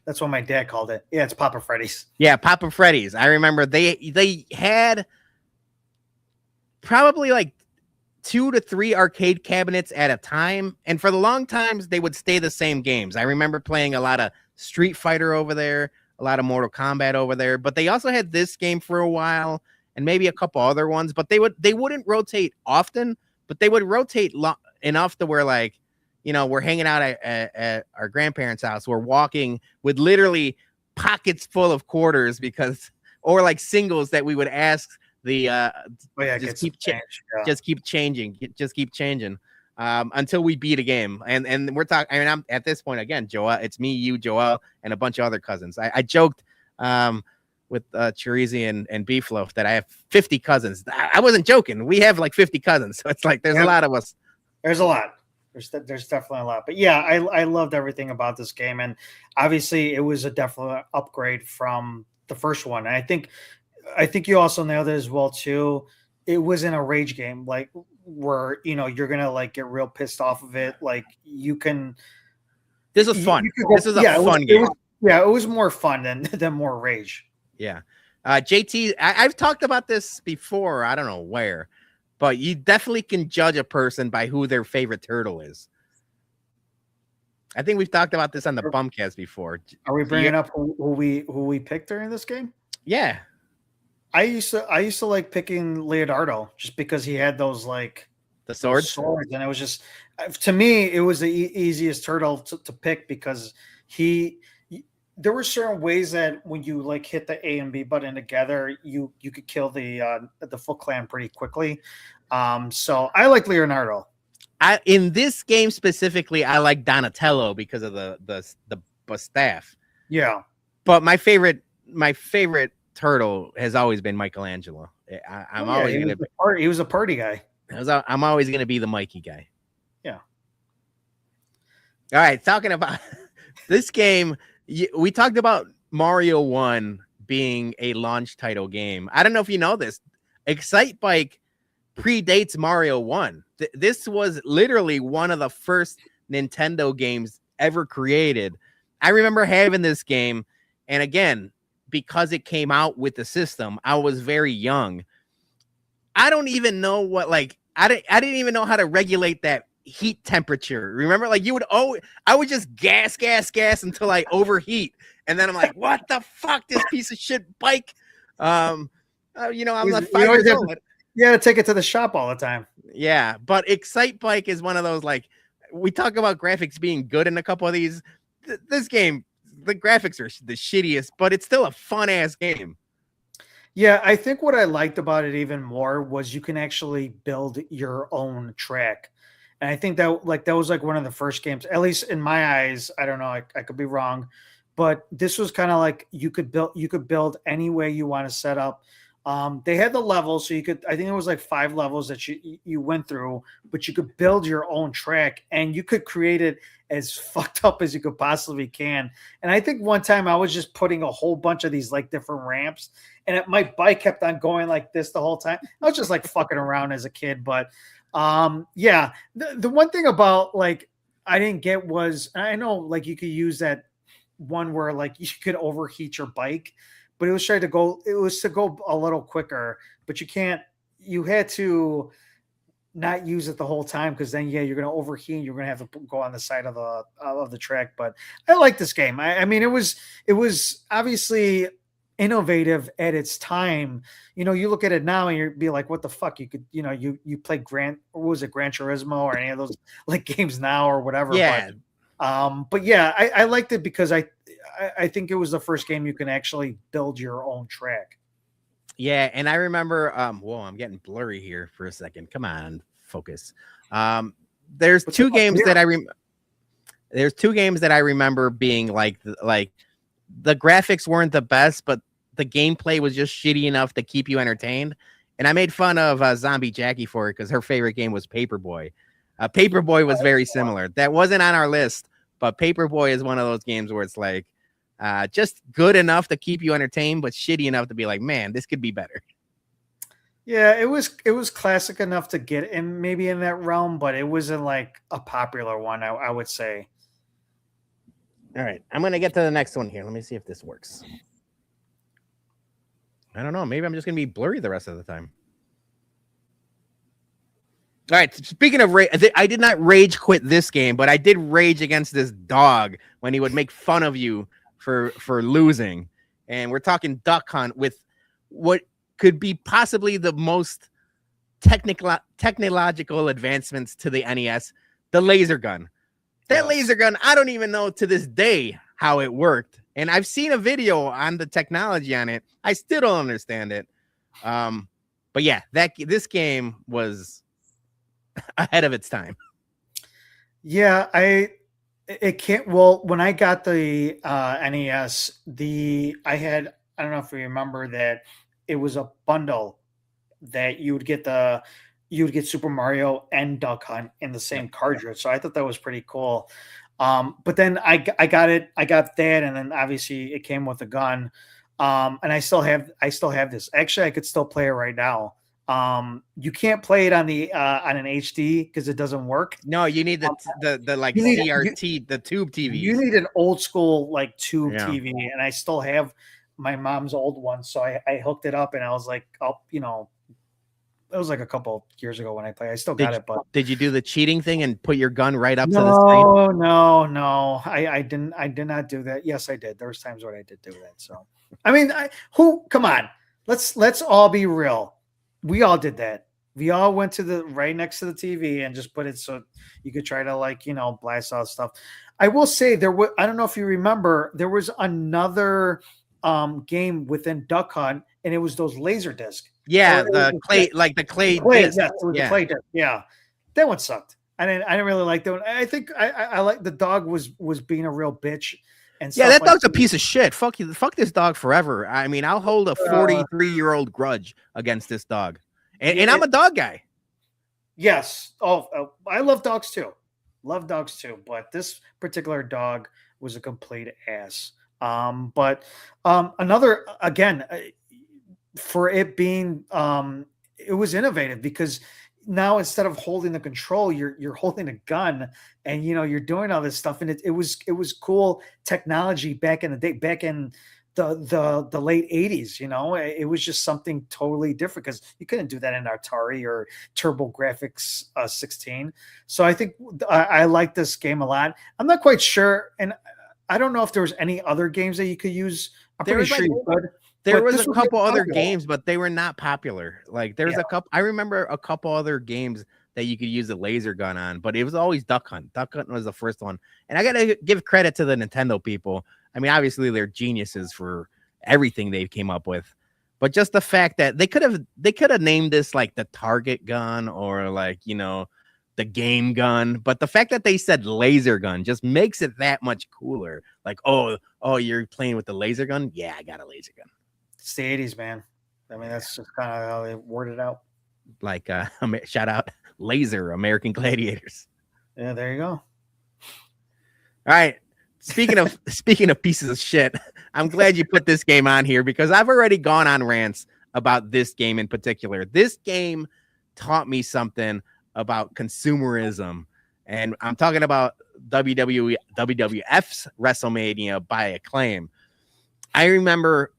That's what my dad called it. Yeah, it's Papa Freddy's. Yeah, Papa Freddy's. I remember they had probably like 2 to 3 arcade cabinets at a time, and for the long times they would stay the same games. I remember playing a lot of Street Fighter over there, a lot of Mortal Kombat over there, but they also had this game for a while and maybe a couple other ones, but they wouldn't rotate often, but they would rotate enough to where, like, you know, we're hanging out at our grandparents' house, we're walking with literally pockets full of quarters, because, or like singles that we would ask the just keep changing until we beat a game. And we're talking, I mean, I'm at this point again, Joel, it's me, you, Joel, and a bunch of other cousins. I joked with Chirizi and Beefloaf that I have 50 cousins. I wasn't joking. We have like 50 cousins, so it's like there's a lot of us. There's a lot. There's definitely a lot. But yeah, I loved everything about this game, and obviously it was a definite upgrade from the first one. And I think you also nailed it as well too. It wasn't a rage game, like where, you know, you're gonna like get real pissed off of it. Like you can. This was fun. This is a fun game. It was more fun than more rage. Yeah, JT, I've talked about this before. I don't know where, but you definitely can judge a person by who their favorite turtle is. I think we've talked about this on the Bumcast before. Are we bringing up who we picked during this game? Yeah. I used to like picking Leonardo just because he had those, like, the swords, and it was just, to me, it was the easiest turtle to pick, because there were certain ways that when you like hit the A and B button together, you could kill the Foot Clan pretty quickly. So I like Leonardo. In this game specifically, I like Donatello because of the staff. Yeah, but my favorite turtle has always been Michelangelo. He was a party guy. I'm always going to be the Mikey guy. Yeah. All right, talking about this game, we talked about Mario 1 being a launch title game. I don't know if you know this. Excite Bike predates Mario 1. This was literally one of the first Nintendo games ever created. I remember having this game, and again, because it came out with the system, I was very young. I don't even know what, like, I didn't even know how to regulate that heat temperature. Remember, like, I would just gas until I overheat, and then I'm like, what the fuck, this piece of shit bike? You know, I'm not 5 years old. You had to take it to the shop all the time. Yeah, but Excite Bike is one of those, like, we talk about graphics being good in a couple of these. This game, the graphics are the shittiest, but it's still a fun ass game. Yeah, I think what I liked about it even more was you can actually build your own track. And I think that was like one of the first games, at least in my eyes. I don't know, I could be wrong, but this was kind of like you could build any way you want to set up. They had the levels, so I think it was like 5 levels that you went through, but you could build your own track, and you could create it as fucked up as you could possibly can. And I think one time I was just putting a whole bunch of these like different ramps, and my bike kept on going like this the whole time. I was just like fucking around as a kid. But yeah, the one thing about, like, I didn't get was, I know like you could use that one where like you could overheat your bike, but it was trying to go. It was to go a little quicker, but you can't. You had to not use it the whole time because then you're going to overheat. You're going to have to go on the side of the track. But I like this game. I mean, it was obviously innovative at its time. You look at it now and you'd be like, what the fuck? You could, you play Gran Turismo or any of those like games now or whatever. Yeah. But yeah, I liked it because I think it was the first game you can actually build your own track. Yeah, and I remember. Whoa, I'm getting blurry here for a second. Come on, focus. There's two games that I remember being like the graphics weren't the best, but the gameplay was just shitty enough to keep you entertained. And I made fun of Zombie Jackie for it because her favorite game was Paperboy. Paperboy was very similar. That wasn't on our list, but Paperboy is one of those games where it's like. Just good enough to keep you entertained, but shitty enough to be like, man, this could be better. Yeah, it was classic enough to get in maybe in that realm, but it wasn't like a popular one, I would say. All right, I'm going to get to the next one here. Let me see if this works. I don't know. Maybe I'm just going to be blurry the rest of the time. All right, speaking of rage, I did not rage quit this game, but I did rage against this dog when he would make fun of you for losing. And we're talking Duck Hunt with what could be possibly the most technological advancements to the NES, the laser gun. That laser gun, I don't even know to this day how it worked. And I've seen a video on the technology on it. I still don't understand it. But yeah, this game was ahead of its time. Yeah, it can't. Well, when I got the NES, I don't know if you remember that it was a bundle that you would get Super Mario and Duck Hunt in the same cartridge. So I thought that was pretty cool. But then I got that, and then obviously it came with a gun. And I still have this. Actually, I could still play it right now. You can't play it on an HD because it doesn't work. No, you need the like CRT, the tube TV. You need an old school like tube TV, and I still have my mom's old one. So I hooked it up, and I was like, it was like a couple years ago when I played. I still got it, but did you do the cheating thing and put your gun right up to the screen? No. I did not do that. Yes, I did. There was times when I did do that. So I mean, come on, let's all be real. We all did that. We all went to the right next to the TV and just put it so you could try to blast out stuff. I will say I don't know if you remember, there was another game within Duck Hunt, and it was those laser discs. Yeah, the clay disc. The clay disc. Yeah, that one sucked. I didn't really like that one. I think I like the dog was being a real bitch. And yeah, that dog's a piece of shit. Fuck this dog forever. I mean, I'll hold a 43-year-old grudge against this dog, and I'm a dog guy. Yes. Oh, I love dogs too. But this particular dog was a complete ass. But another again, for it being it was innovative because now instead of holding the control, you're holding a gun, and you're doing all this stuff, and it was cool technology back in the day, back in the late 80s. It was just something totally different because you couldn't do that in Atari or TurboGrafx 16. So I think I like this game a lot. I'm not quite sure, and I don't know if there was any other games that you could use. I'm pretty sure you could. There was a couple other games, but they were not popular. Like there's a couple. I remember a couple other games that you could use a laser gun on, but it was always Duck Hunt. Duck Hunt was the first one, and I gotta give credit to the Nintendo people. I mean, obviously they're geniuses for everything they came up with, but just the fact that they could have named this like the target gun or like the game gun, but the fact that they said laser gun just makes it that much cooler. Like, oh, you're playing with the laser gun? Yeah, I got a laser gun. It's the 80s, man. I mean, that's just kind of how they worded out. Like, shout out Laser, American Gladiators. Yeah, there you go. All right. Speaking of pieces of shit, I'm glad you put this game on here because I've already gone on rants about this game in particular. This game taught me something about consumerism, and I'm talking about WWF's WrestleMania by Acclaim. I remember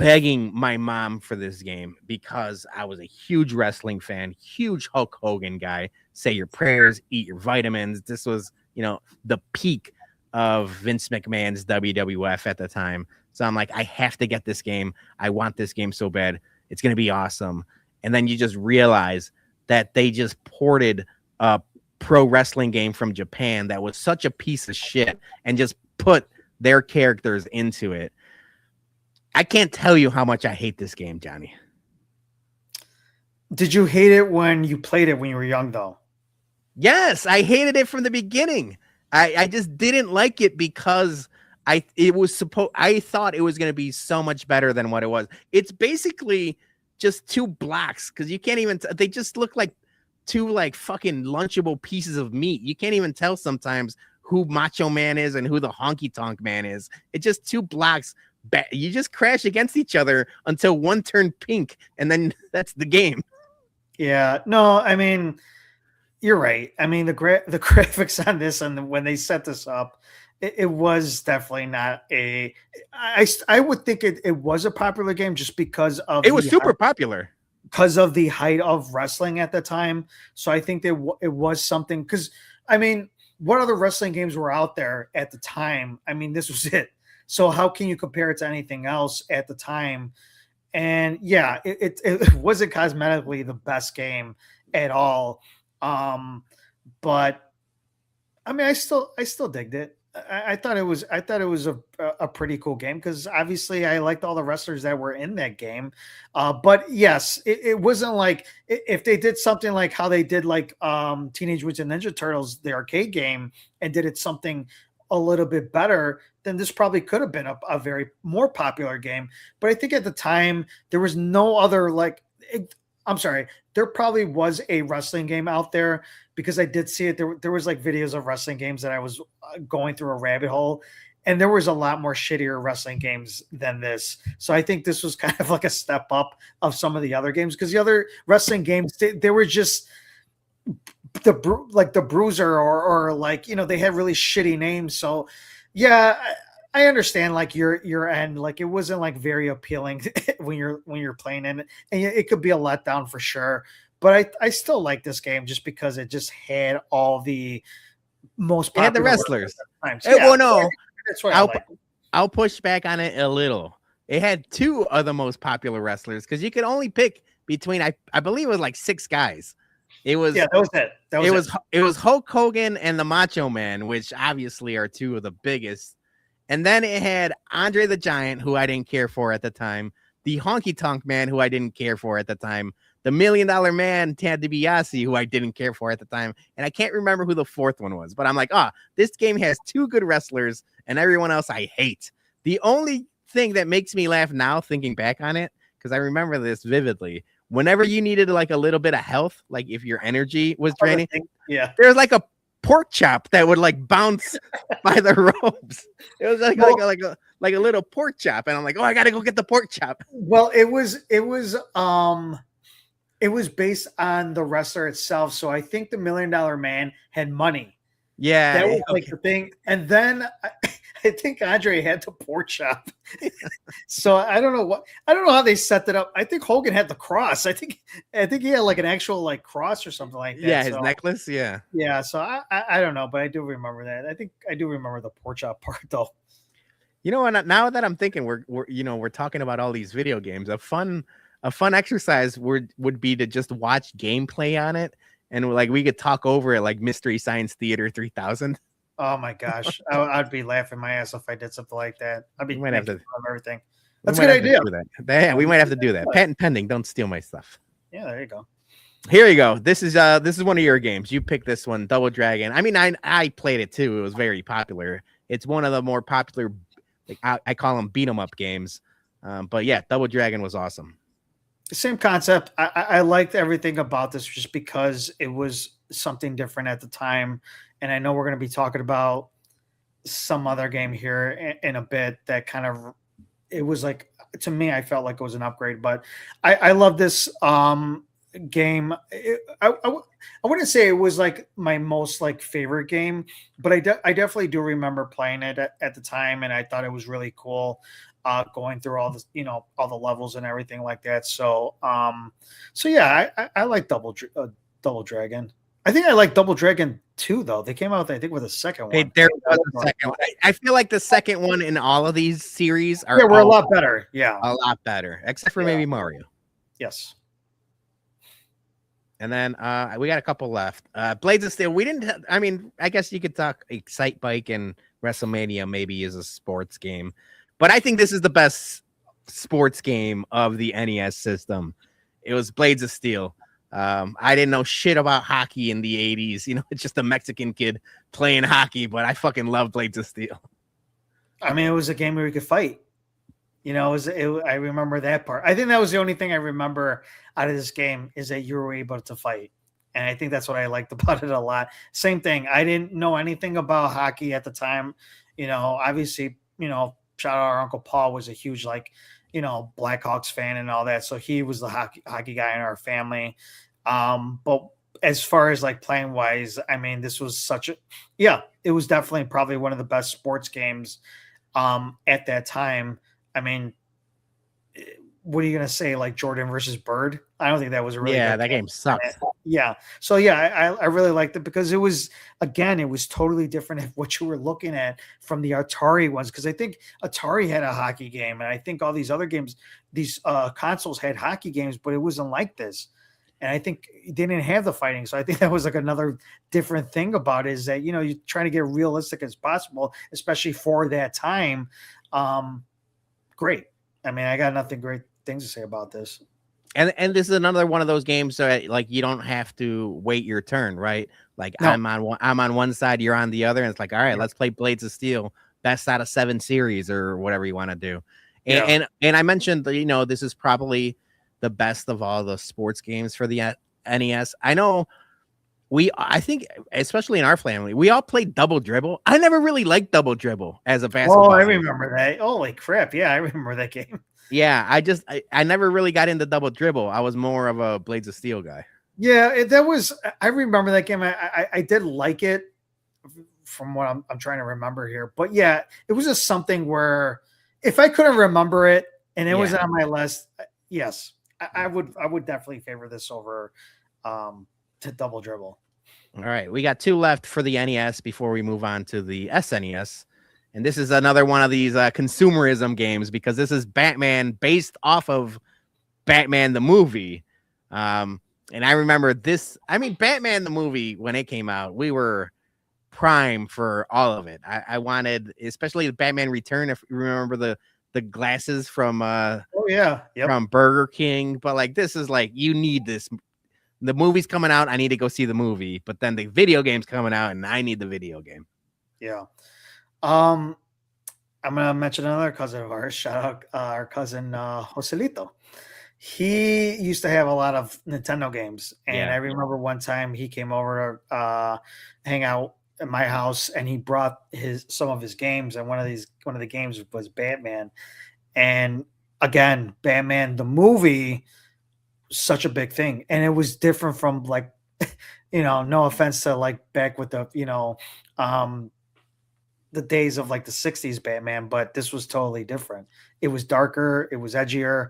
begging my mom for this game because I was a huge wrestling fan, huge Hulk Hogan guy. Say your prayers, eat your vitamins. This was, the peak of Vince McMahon's WWF at the time. So I'm like, I have to get this game. I want this game so bad. It's going to be awesome. And then you just realize that they just ported a pro wrestling game from Japan that was such a piece of shit and just put their characters into it. I can't tell you how much I hate this game, Johnny. Did you hate it when you played it when you were young, though? Yes, I hated it from the beginning. I just didn't like it because I thought it was going to be so much better than what it was. It's basically just two blocks because you can't even they just look like two like fucking lunchable pieces of meat. You can't even tell sometimes who Macho Man is and who the Honky Tonk Man is. It's just two blocks. You just crash against each other until one turned pink, and then that's the game. Yeah, no, I mean, you're right. I mean, the graphics on this and when they set this up, it was definitely not a. I would think it was a popular game just because of it was super popular because of the height of wrestling at the time. So I think that it was something because I mean, what other wrestling games were out there at the time? I mean, this was it. So how can you compare it to anything else at the time? And yeah, it wasn't cosmetically the best game at all. But I mean, I still digged it. I thought it was a pretty cool game because obviously I liked all the wrestlers that were in that game. But yes, it wasn't like if they did something like how they did like Teenage Mutant Ninja Turtles, the arcade game, and did it something a little bit better, then this probably could have been a very more popular game. But I think at the time there was no other there probably was a wrestling game out there because I did see it. There was like videos of wrestling games that I was going through a rabbit hole, and there was a lot more shittier wrestling games than this. So I think this was kind of like a step up of some of the other games because the other wrestling games they were just the Bruiser or like they had really shitty names. So yeah, I understand like your end, like it wasn't like very appealing when you're playing in it, and it could be a letdown for sure. But I still like this game just because it just had all the most popular the wrestlers. Yeah, no, that's why I'll push back on it a little. It had two of the most popular wrestlers because you could only pick between I believe it was like 6 guys. It was that was it. It was Hulk Hogan and the Macho Man, which obviously are two of the biggest. And then it had Andre the Giant, who I didn't care for at the time, the Honky Tonk Man, who I didn't care for at the time, the $1 Million Man Ted DiBiase, who I didn't care for at the time, and I can't remember who the fourth one was. But I'm like, this game has 2 good wrestlers, and everyone else I hate. The only thing that makes me laugh now, thinking back on it, because I remember this vividly. Whenever you needed like a little bit of health, like if your energy was draining, there's like a pork chop that would like bounce by the ropes. It was like a little pork chop, and I'm like, I gotta go get the pork chop. Well, it was based on the wrestler itself. So I think the $1 Million Man had money. Yeah, that was like the thing, and then I think Andre had the pork chop. So I don't know how they set that up. I think Hogan had the cross. I think he had like an actual like cross or something like that. Yeah, his necklace. Yeah. Yeah. So I don't know, but I do remember that. I think I do remember the pork chop part though. And now that I'm thinking, we're talking about all these video games. A fun exercise would be to just watch gameplay on it, and like we could talk over it like Mystery Science Theater 3000. Oh my gosh, I'd be laughing my ass off if I did something like that. I'd be making fun of everything. That's a good idea. Yeah, we might have to do that. Patent pending. Don't steal my stuff. Yeah, there you go. Here you go. This is one of your games. You picked this one, Double Dragon. I mean, I played it too. It was very popular. It's one of the more popular, like I call them beat 'em up games. But yeah, Double Dragon was awesome. Same concept. I liked everything about this just because it was something different at the time. And I know we're going to be talking about some other game here in a bit that kind of, it was like, to me, I felt like it was an upgrade, but I love this. game. I wouldn't say it was like my most like favorite game, but I definitely do remember playing it at the time, and I thought it was really cool. Going through all the all the levels and everything like that. So so yeah, I like Double Dragon. I think I like Double Dragon 2 though. They came out I think with a second one. There was a second one. I feel like the second one in all of these series are were a lot better. Yeah, a lot better, except for maybe Mario. Yes. And then we got a couple left. Blades of Steel. We didn't. I mean, I guess you could talk Excite Bike and WrestleMania maybe is a sports game, but I think this is the best sports game of the NES system. It was Blades of Steel. I didn't know shit about hockey in the 80s. It's just a Mexican kid playing hockey, but I fucking love Blades of Steel. I mean, it was a game where you could fight. I remember that part. I think that was the only thing I remember out of this game is that you were able to fight. And I think that's what I liked about it a lot. Same thing. I didn't know anything about hockey at the time. Obviously, shout out our Uncle Paul was a huge, Blackhawks fan and all that. So he was the hockey guy in our family. But as far as like playing wise, I mean, this was it was definitely probably one of the best sports games at that time. I mean, what are you going to say? Like Jordan versus Bird? I don't think that was a really good game sucks. Yeah. So yeah, I really liked it because it was totally different of what you were looking at from the Atari ones. Because I think Atari had a hockey game, and I think all these other games, these consoles had hockey games, but it wasn't like this. And I think they didn't have the fighting. So I think that was like another different thing about it is that, you're trying to get realistic as possible, especially for that time. Great. I mean, I got nothing great things to say about this. And this is another one of those games that like you don't have to wait your turn, right? Like no. I'm on one side, you're on the other, and it's like, all right, let's play Blades of Steel, best out of 7 series or whatever you want to do. And I mentioned that, this is probably the best of all the sports games for the NES. I know I think, especially in our family, we all played Double Dribble. I never really liked Double Dribble as a basketball game. I remember that. Holy crap. Yeah, I remember that game. Yeah, I never really got into Double Dribble. I was more of a Blades of Steel guy. Yeah, I remember that game. I did like it from what I'm trying to remember here. But yeah, it was just something where if I couldn't remember it and it was on my list, yes, I would definitely favor this over to Double Dribble. All right, we got 2 left for the NES before we move on to the SNES. And this is another one of these consumerism games because this is Batman based off of Batman the movie. And I remember this. I mean, Batman the movie, when it came out, we were prime for all of it. I wanted, especially the Batman Return, if you remember the glasses from from Burger King. But like, this is like, you need this. The movie's coming out, I need to go see the movie. But then the video game's coming out, and I need the video game. Yeah. I'm gonna mention another cousin of ours. Shout out our cousin Joselito. He used to have a lot of Nintendo games, and I remember one time he came over to hang out at my house, and he brought some of his games, and one of the games was Batman. And again, Batman the movie, such a big thing, and it was different from like, no offense to like back with the the days of like the 60s Batman, but this was totally different. It was darker, it was edgier.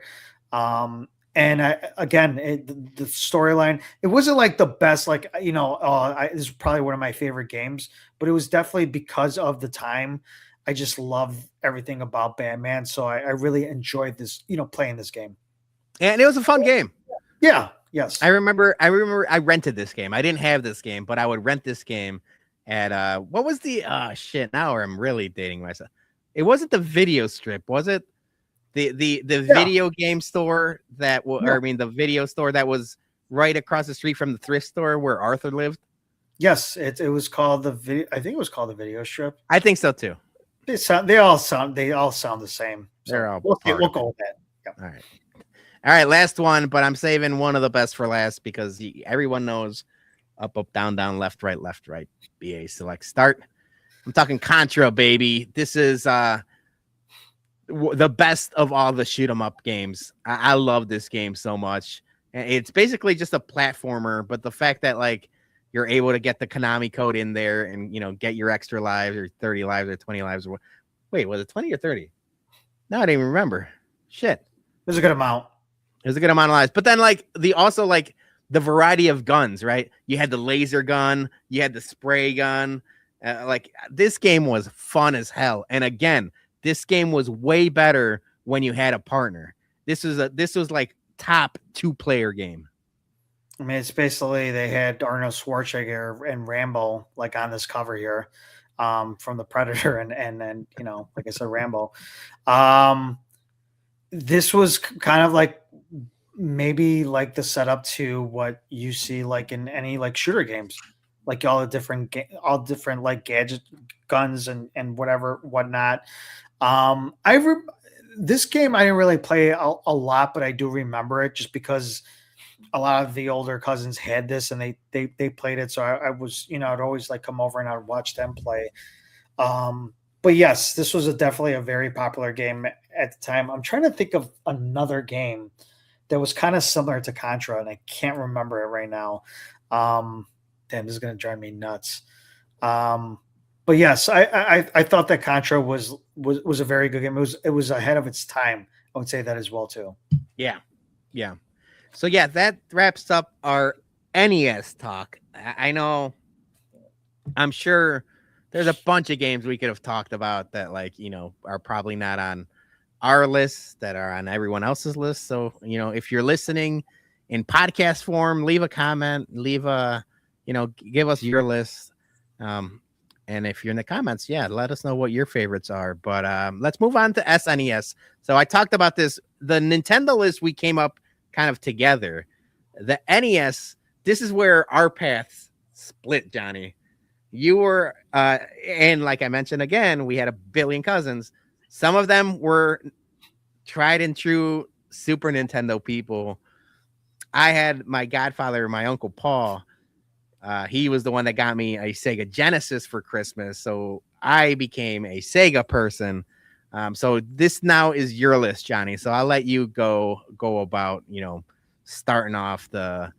And the storyline, it wasn't like the best, like, this is probably one of my favorite games, but it was definitely because of the time. I just love everything about Batman. So I really enjoyed this, playing this game. And it was a fun game. Yeah. Yes. I remember I rented this game. I didn't have this game, but I would rent this game at what was the now I'm really dating myself. It wasn't the Video Strip, was it? The video game store the video store that was right across the street from the thrift store where Arthur lived. Yes, it was called I think it was called the Video Strip. I think so too. They all sound the same. So we'll go with that. Yep. All right, last one, but I'm saving one of the best for last because everyone knows up, down, left, right, BA select start. I'm talking Contra, baby. This is the best of all the shoot 'em up games. I love this game so much. And it's basically just a platformer, but the fact that like you're able to get the Konami code in there and get your extra lives or 30 lives or 20 lives or wait, was it 20 or 30? No, I didn't even remember. Shit. It was a good amount. It was a good amount of lives. But then like the variety of guns, right? You had the laser gun, you had the spray gun. Like this game was fun as hell. And again, this game was way better when you had a partner. This was like top 2-player game. I mean, it's basically they had Arnold Schwarzenegger and Rambo like on this cover here, from the Predator and like I said, Rambo. This was kind of like maybe like the setup to what you see like in any like shooter games, like all different like gadget guns and whatnot. This game I didn't really play a lot, but I do remember it just because a lot of the older cousins had this and they played it. So I was, I'd always like come over and I'd watch them play. But yes, this was definitely a very popular game at the time. I'm trying to think of another game that was kind of similar to Contra, and I can't remember it right now. Damn, this is going to drive me nuts. But yes, I thought that Contra was a very good game. It was ahead of its time. I would say that as well too. Yeah. So yeah, that wraps up our NES talk. I know, I'm sure there's a bunch of games we could have talked about that like, are probably not on our list, that are on everyone else's list. So, if you're listening in podcast form, leave a comment, give us your list. And if you're in the comments, let us know what your favorites are. But let's move on to SNES. So I talked about this, the Nintendo list we came up kind of together. The NES, this is where our paths split, Johnny. You were, and like I mentioned again, we had a billion cousins. Some of them were tried and true Super Nintendo people. I had my godfather, my Uncle Paul. He was the one that got me a Sega Genesis for Christmas. So I became a Sega person. So this now is your list, Johnny. So I'll let you go about, starting off the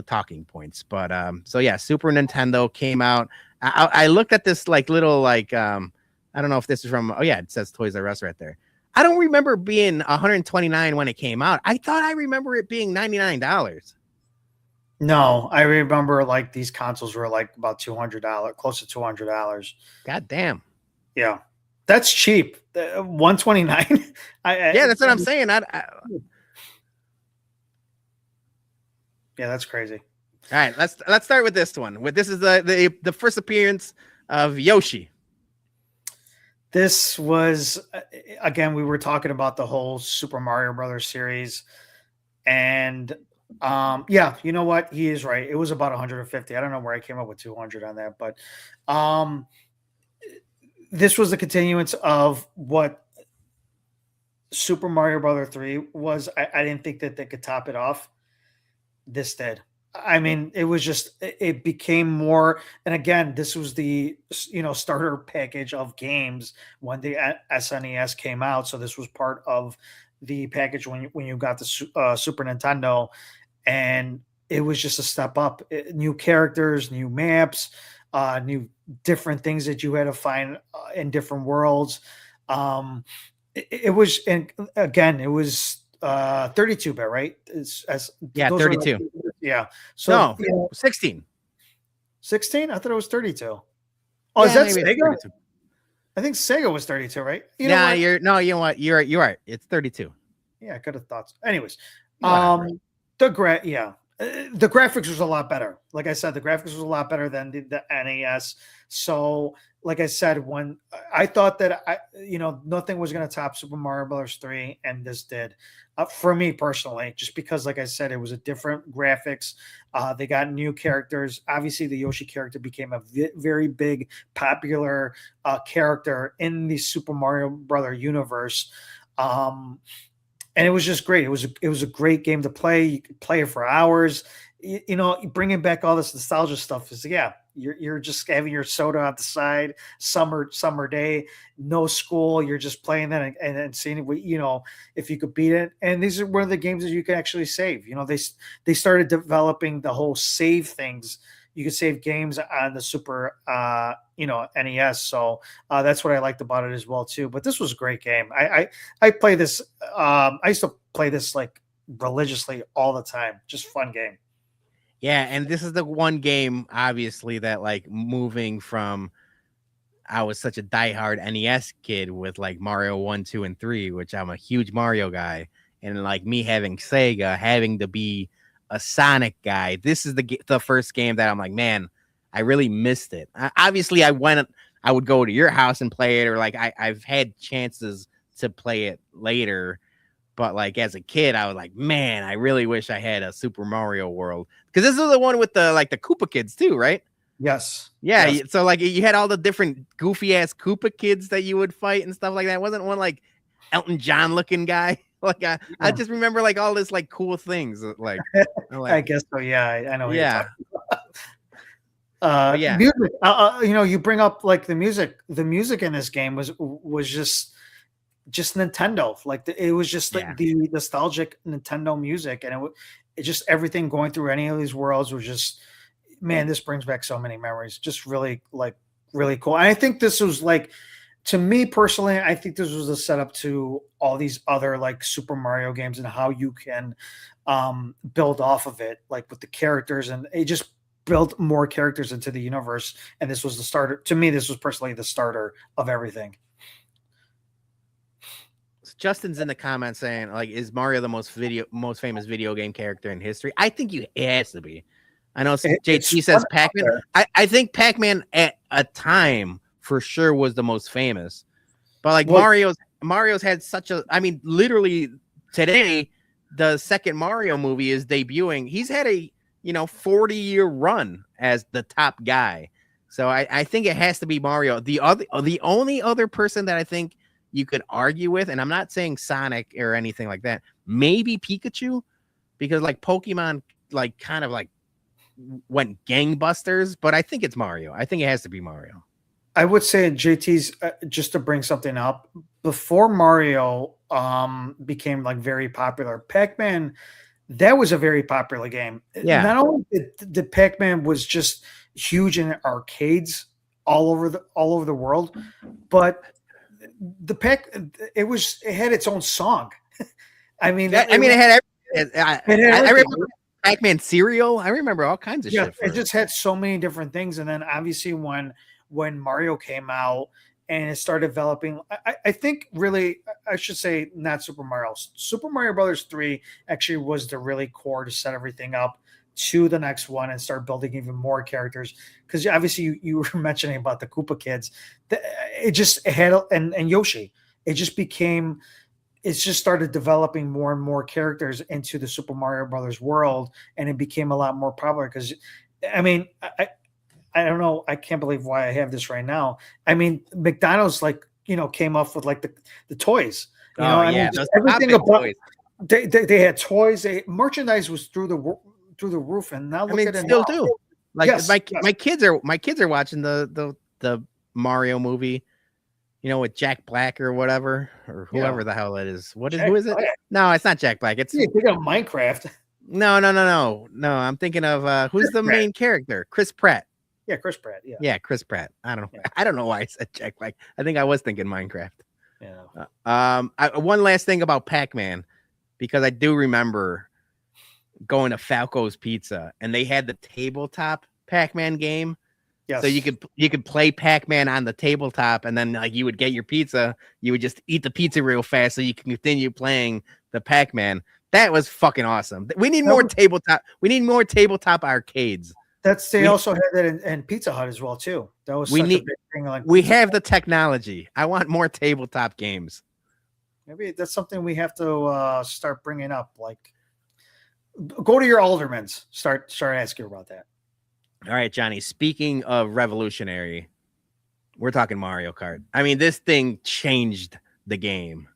talking points. But so yeah, Super Nintendo came out. I looked at this like little like I don't know if this is from it says Toys R Us right there. I don't remember being $129 when it came out. I thought I remember it being $99. No, I remember like these consoles were like about $200, close to $200. God damn. Yeah, that's cheap. $129. Yeah, that's what I'm saying. Yeah, that's crazy. All right, let's start with this one. This is the first appearance of Yoshi. This was, again, we were talking about the whole Super Mario Brothers series, and you know what? He is right. It was about 150. I don't know where I came up with 200 on that, but this was the continuance of what Super Mario Brother 3 was. I didn't think that they could top it off. This did. I mean, it was just, it became more, and again, this was the, starter package of games when the SNES came out. So this was part of the package when you got the Super Nintendo, and it was just a step up. New characters, new maps, new different things that you had to find in different worlds. It was, and again, it was 32-bit, right? 32. Yeah. So no, 16. 16? I thought it was 32. Oh, is that Sega? 32. I think Sega was 32, right? You know what? You're right. It's 32. Yeah, I could have thought so. Anyways, the graphics was a lot better. Like I said, the graphics was a lot better than the NES. So, like I said, when I thought that nothing was going to top Super Mario Bros. 3, and this did, for me personally, just because, like I said, it was a different graphics. They got new characters. Obviously, the Yoshi character became a very big, popular character in the Super Mario Brother universe. And it was just great. It was a great game to play. You could play it for hours. Bringing back all this nostalgia stuff is, You're just having your soda on the side, summer day, no school. You're just playing that and seeing what, if you could beat it. And these are one of the games that you can actually save. They started developing the whole save things. You could save games on the Super, NES. So that's what I liked about it as well too. But this was a great game. I play this. I used to play this like religiously all the time. Just fun game. Yeah, and this is the one game, obviously, that like moving from I was such a diehard NES kid with like Mario 1, 2, and 3, which I'm a huge Mario guy, and like me having Sega, having to be a Sonic guy. This is the first game that I'm like, man, I really missed it. Obviously, I would go to your house and play it, or like I've had chances to play it later. But like as a kid, I was like, man, I really wish I had a Super Mario World, because this is the one with the Koopa kids too, right? Yes. Yeah. Yes. So like you had all the different goofy ass Koopa kids that you would fight and stuff like that. Wasn't one like Elton John looking guy? Like I just remember like all this like cool things. Like I guess so. Yeah, I know. Yeah. Yeah. Music. You bring up like the music. The music in this game was just Nintendo. Like it was just like the nostalgic Nintendo music, and it just everything going through any of these worlds was just, man, this brings back so many memories. Just really really cool. And I think this was like, to me personally, I think this was a setup to all these other like Super Mario games and how you can build off of it, like with the characters, and it just built more characters into the universe. And this was the starter. To me, this was personally the starter of everything. Justin's in the comments saying, like, is Mario the most famous video game character in history? I think it has to be. I know JT says Pac-Man. I think Pac-Man at a time for sure was the most famous. But like Mario's had such a, I mean, literally today, the second Mario movie is debuting. He's had a 40-year run as the top guy. So I think it has to be Mario. The only other person that I think you could argue with, and I'm not saying Sonic or anything like that, maybe Pikachu, because like Pokemon like kind of like went gangbusters, but I think it's Mario. I think it has to be Mario. I would say JT's, just to bring something up, before Mario became like very popular, Pac-Man, that was a very popular game. Yeah. Not only did Pac-Man was just huge in arcades all over the world, but it had its own song. I mean, it had I remember Pac-Man cereal. I remember all kinds of shit. It just had so many different things. And then obviously when Mario came out and it started developing, I think really, I should say not Super Mario. Super Mario Brothers 3 actually was the really core to set everything up to the next one and start building even more characters. Because obviously you were mentioning about the Koopa kids. It had, and Yoshi. It just started developing more and more characters into the Super Mario Brothers world, and it became a lot more popular. Because, I mean, I don't know, I can't believe why I have this right now. I mean, McDonald's came up with like the toys. Everything about toys. They had toys. Merchandise was through the roof, and now look at it still now. do. Like my kids are watching the Mario movie, with Jack Black or whatever, or whoever the hell it is. Who is it? No, it's not Jack Black. It's you think of Minecraft. No. I'm thinking of who's the main character? Chris Pratt. Yeah, Chris Pratt. Yeah, Chris Pratt. I don't know. Yeah. I don't know why I said Jack Black. I think I was thinking Minecraft. Yeah. One last thing about Pac-Man, because I do remember going to Falco's Pizza and they had the tabletop Pac-Man game. Yes. So you could play Pac-Man on the tabletop, and then like you would get your pizza, you would just eat the pizza real fast so you can continue playing the Pac-Man. That was fucking awesome. We need more tabletop. We need more tabletop arcades. They also had that in Pizza Hut as well too. That was such a big thing. Like we have the technology. I want more tabletop games. Maybe that's something we have to start bringing up. Like, go to your aldermans. Start asking about that. All right, Johnny. Speaking of revolutionary, we're talking Mario Kart. I mean, this thing changed the game.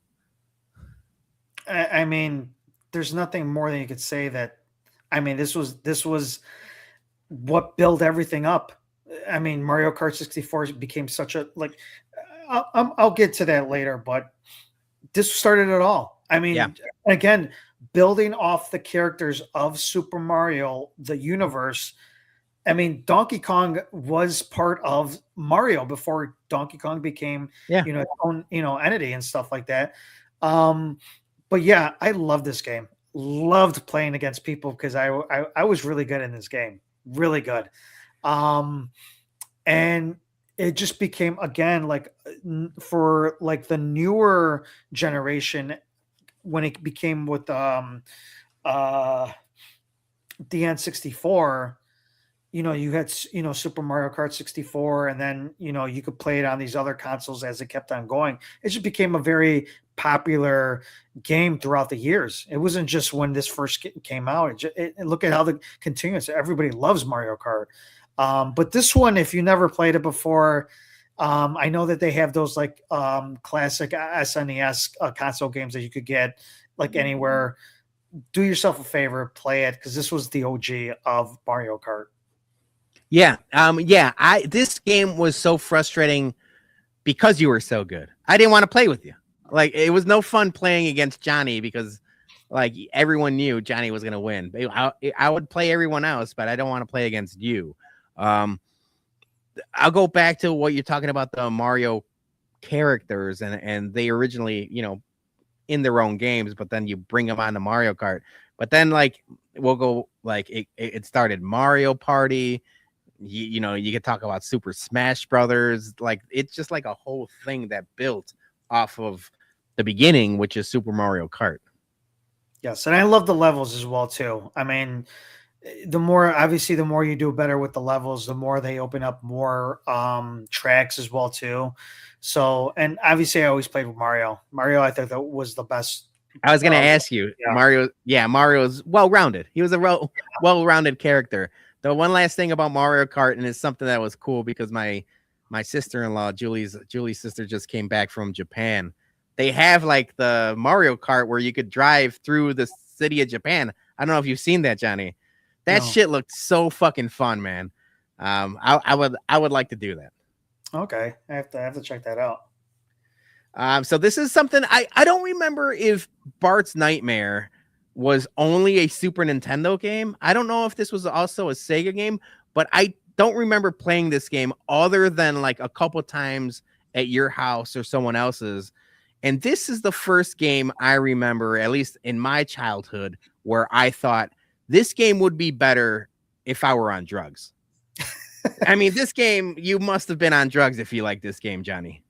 I mean, there's nothing more than you could say that. I mean, this was what built everything up. I mean, Mario Kart 64 became such a like. I'll get to that later, but this started it all. I Yeah. mean, again, building off the characters of Super Mario, the universe. I mean, Donkey Kong was part of Mario before Donkey Kong became, Yeah. its own, entity and stuff like that. Um, but yeah, I love this game. Loved playing against people because I was really good in this game, really good. Um, and it just became again like for like the newer generation when it became with uh the N64. You had Super Mario Kart 64, and then you could play it on these other consoles as it kept on going. It just became a very popular game throughout the years. It wasn't just when this first came out. Look at how the continuous. Everybody loves Mario Kart. But this one, if you never played it before, I know that they have those like classic SNES console games that you could get like anywhere. Do yourself a favor, play it, because this was the OG of Mario Kart. Yeah. This game was so frustrating because you were so good. I didn't want to play with you. Like, it was no fun playing against Johnny because like everyone knew Johnny was going to win. I would play everyone else, but I don't want to play against you. I'll go back to what you're talking about, the Mario characters, and they originally, in their own games, but then you bring them on to Mario Kart. But then like we'll go like it started Mario Party. You could talk about Super Smash Brothers. Like, it's just like a whole thing that built off of the beginning, which is Super Mario Kart. Yes, and I love the levels as well too. I mean, the more you do better with the levels, the more they open up more tracks as well too. So, and obviously I always played with Mario. I thought that was the best. I was going to ask you, yeah. Mario's well-rounded. He was a well-rounded character. The one last thing about Mario Kart, and it's something that was cool because my sister-in-law, Julie's sister, just came back from Japan. They have like the Mario Kart where you could drive through the city of Japan. I don't know if you've seen that, Johnny. That shit looked so fucking fun, man. I would like to do that. Okay, I have to check that out. So this is something I don't remember if Bart's Nightmare was only a Super Nintendo game. I don't know if this was also a Sega game, but I don't remember playing this game other than like a couple times at your house or someone else's. And this is the first game I remember, at least in my childhood, where I thought this game would be better if I were on drugs. I mean, this game, you must have been on drugs if you like this game, Johnny.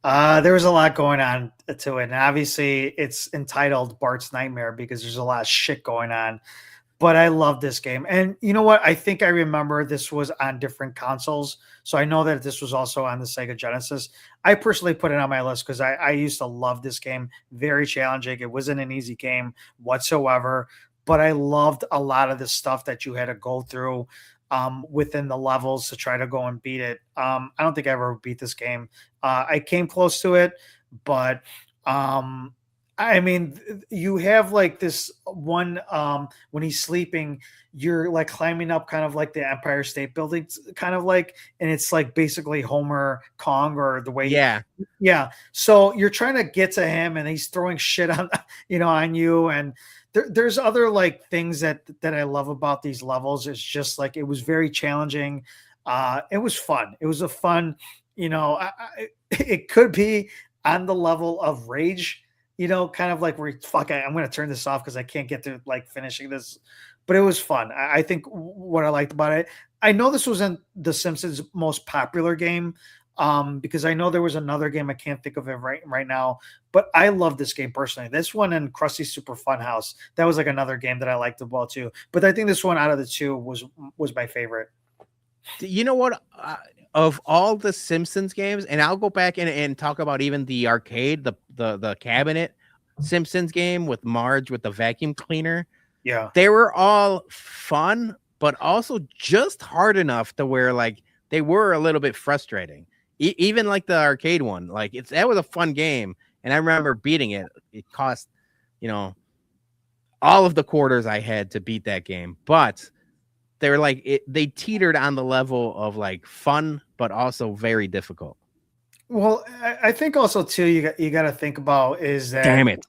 There was a lot going on to it, and obviously it's entitled Bart's Nightmare because there's a lot of shit going on. But I love this game, and you know what? I think I remember this was on different consoles, so I know that this was also on the Sega Genesis. I personally put it on my list because I used to love this game. Very challenging. It wasn't an easy game whatsoever, but I loved a lot of the stuff that you had to go through within the levels to try to go and beat it. I don't think I ever beat this game. I came close to it, but I mean, you have like this one when he's sleeping, you're like climbing up kind of like the Empire State Building, kind of like, and it's like basically Homer Kong or the way. Yeah. So you're trying to get to him and he's throwing shit on, on you. And there's other like things that I love about these levels. It's just like, it was very challenging. It was fun. It was a fun, it could be on the level of Rage, kind of like where I'm going to turn this off because I can't get to like finishing this, but it was fun. I think what I liked about it, I know this wasn't the Simpsons' most popular game, because I know there was another game I can't think of it right now, but I love this game personally. This one and Krusty Super Fun House, that was like another game that I liked as well too. But I think this one out of the two was my favorite. You know what? Of all the Simpsons games, and I'll go back and talk about even the arcade, the cabinet Simpsons game with Marge with the vacuum cleaner. Yeah, they were all fun, but also just hard enough to where like they were a little bit frustrating. Even like the arcade one, like that was a fun game, and I remember beating it. It cost, all of the quarters I had to beat that game, but they're like they teetered on the level of like fun, but also very difficult. Well, I think also too you got to think about is that Damn it.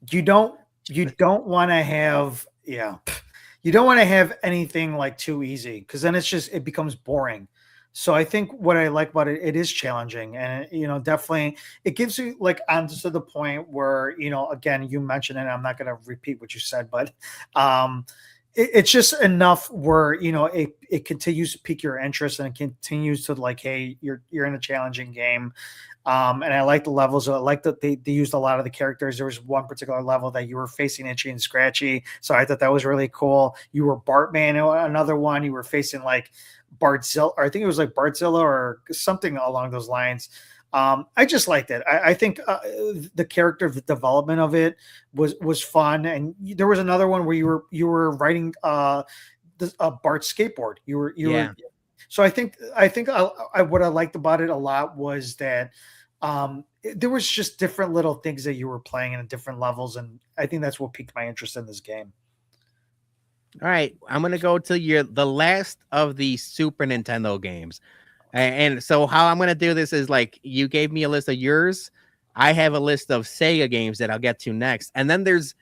you don't want to have you don't want to have anything like too easy because then it becomes boring. So I think what I like about it, it is challenging, and definitely it gives you like on to the point where again you mentioned it. I'm not going to repeat what you said, but it's just enough where it continues to pique your interest and it continues to like, hey, you're in a challenging game. And I like the levels. I like that they used a lot of the characters. There was one particular level that you were facing Itchy and Scratchy, so I thought that was really cool. You were Bartman. Another one you were facing like Bartzilla, or I think it was like Bartzilla or something along those lines. I just liked it. I think the character development of it was fun. And there was another one where you were riding a Bart skateboard. You were. So I think what I liked about it a lot was that there was just different little things that you were playing in different levels, and I think that's what piqued my interest in this game. All right, I'm gonna go to the last of the Super Nintendo games, and so how I'm gonna do this is like you gave me a list of yours. I have a list of Sega games that I'll get to next, and then there's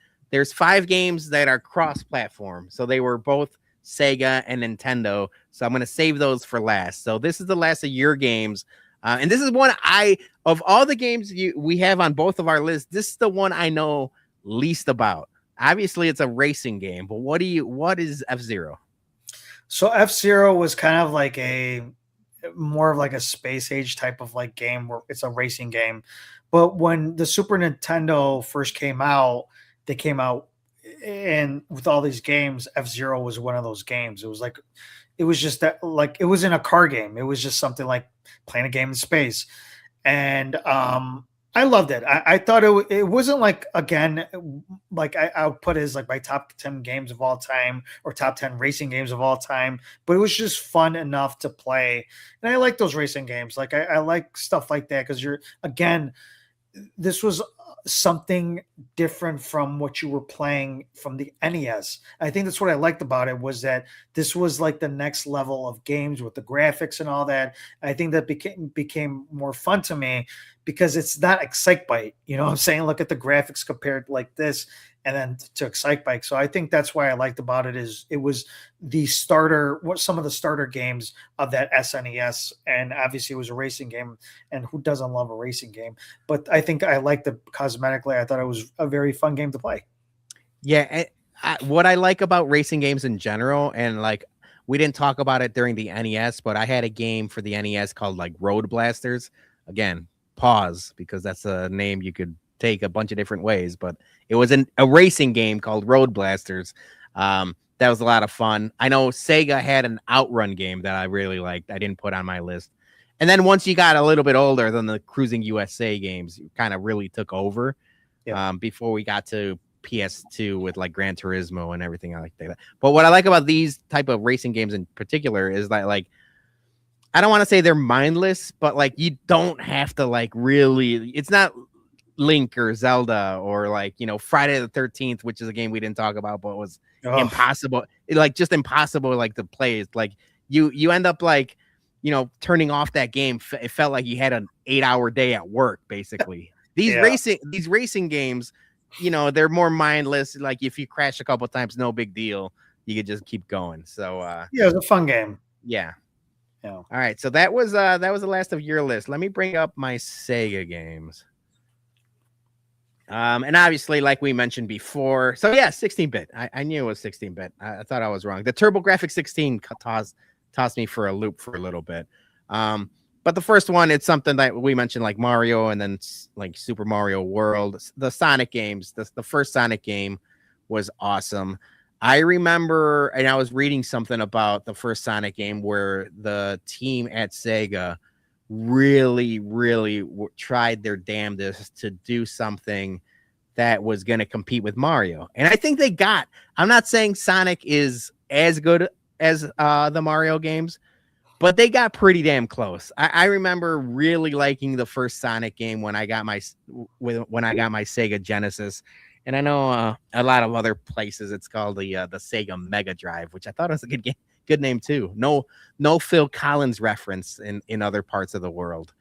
5 games that are cross-platform, so they were both Sega and Nintendo. So I'm gonna save those for last. So this is the last of your games, and this is one of all the games we have on both of our lists. This is the one I know least about. Obviously, it's a racing game, but what is F-Zero? So F-Zero was kind of like more of like a space age type of like game where it's a racing game. But when the Super Nintendo first came out, they came out and with all these games, F-Zero was one of those games. It was just that like it wasn't a car game. It was just something like playing a game in space. And I loved it. I thought it wasn't like, again, like I would put it as like my top 10 games of all time or top 10 racing games of all time, but it was just fun enough to play. And I like those racing games. Like I like stuff like that because this was something different from what you were playing from the NES. I think that's what I liked about it was that this was like the next level of games with the graphics and all that. I think that became more fun to me because it's not Excitebike. You know what I'm saying? Look at the graphics compared like this and then to Excitebike. So I think that's why I liked about it is it was some of the starter games of that SNES. And obviously it was a racing game, and who doesn't love a racing game? But I think I liked it cosmetically. I thought it was a very fun game to play. Yeah. What I like about racing games in general, and like, we didn't talk about it during the NES, but I had a game for the NES called like Road Blasters. Again, pause, because that's a name you could take a bunch of different ways, but it was a racing game called Road Blasters. That was a lot of fun. I know Sega had an Outrun game that I really liked. I didn't put on my list. And then once you got a little bit older, then the Cruising USA games kind of really took over. Before we got to PS2 with like Gran Turismo and everything like that. But what I like about these type of racing games in particular is that, like, I don't want to say they're mindless, but like you don't have to like really, it's not Link or Zelda or like, Friday the 13th, which is a game we didn't talk about, but was impossible. Just impossible like to play. It's like you end up like, turning off that game. It felt like you had an 8-hour day at work, basically. These racing games, they're more mindless. Like if you crash a couple times, no big deal. You could just keep going. So it was a fun game. Yeah. All right. So that was the last of your list. Let me bring up my Sega games. And obviously, like we mentioned before, so yeah, 16-bit. I knew it was 16-bit. I thought I was wrong. The TurboGrafx 16 tossed me for a loop for a little bit. But the first one, it's something that we mentioned, like Mario, and then like Super Mario World, the Sonic games. The first Sonic game was awesome. I remember, and I was reading something about the first Sonic game where the team at Sega really, really tried their damnedest to do something that was going to compete with Mario. And I think they got, I'm not saying Sonic is as good as the Mario games, but they got pretty damn close. I remember really liking the first Sonic game when I got my Sega Genesis. And I know a lot of other places it's called the Sega Mega Drive, which I thought was a good game, good name too. No Phil Collins reference in other parts of the world.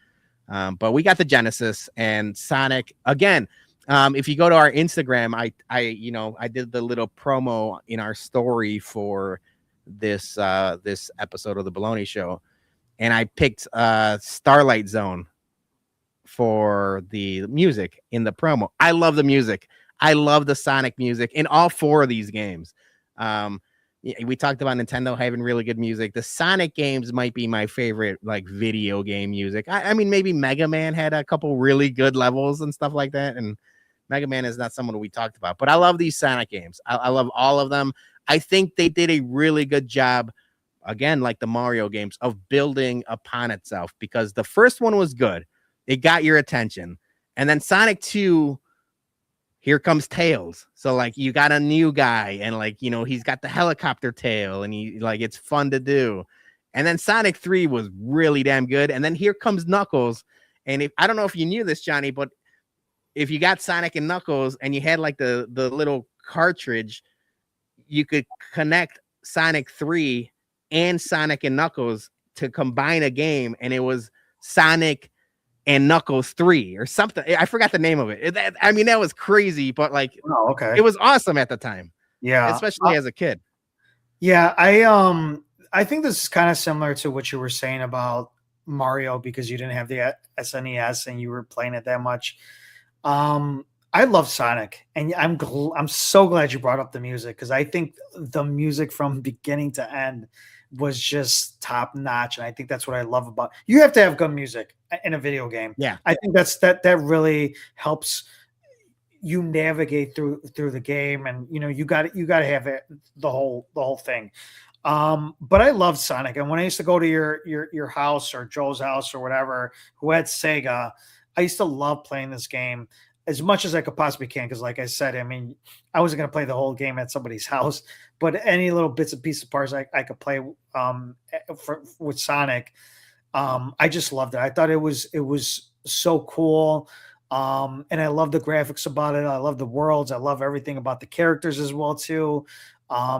But we got the Genesis and Sonic again. If you go to our Instagram, I did the little promo in our story for this episode of the Bologna Show, and I picked Starlight Zone for the music in the promo. I love the music. I love the Sonic music in all four of these games. We talked about Nintendo having really good music. The Sonic games might be my favorite, like, video game music. I mean, maybe Mega Man had a couple really good levels and stuff like that. And Mega Man is not someone we talked about, but I love these Sonic games. I love all of them. I think they did a really good job, again, like the Mario games, of building upon itself, because the first one was good. It got your attention. And then Sonic 2, here comes Tails. So, like, you got a new guy, and, like, you know, he's got the helicopter tail, and it's fun to do. And then Sonic 3 was really damn good. And then here comes Knuckles. And I don't know if you knew this, Johnny, but if you got Sonic and Knuckles and you had, like, the little cartridge, you could connect Sonic 3 and Sonic and Knuckles to combine a game, and it was Sonic and Knuckles 3 or something. I forgot the name of it. I mean, that was crazy, but, like, okay, it was awesome at the time. Yeah, especially as a kid. Yeah, I think this is kind of similar to what you were saying about Mario, because you didn't have the SNES and you were playing it that much. I love Sonic, and I'm so glad you brought up the music, because I think the music from beginning to end was just top notch, and I think that's what I love about. You have to have good music in a video game. Yeah, I think that really helps you navigate through the game, and you know you got to have it, the whole thing. But I love Sonic, and when I used to go to your house or Joe's house or whatever, who had Sega, I used to love playing this game as much as I could possibly can, because, like I said, I mean, I wasn't going to play the whole game at somebody's house, but any little bits and pieces of parts I could play with Sonic. I just loved it. I thought it was so cool. And I love the graphics about it. I love the worlds. I love everything about the characters as well too.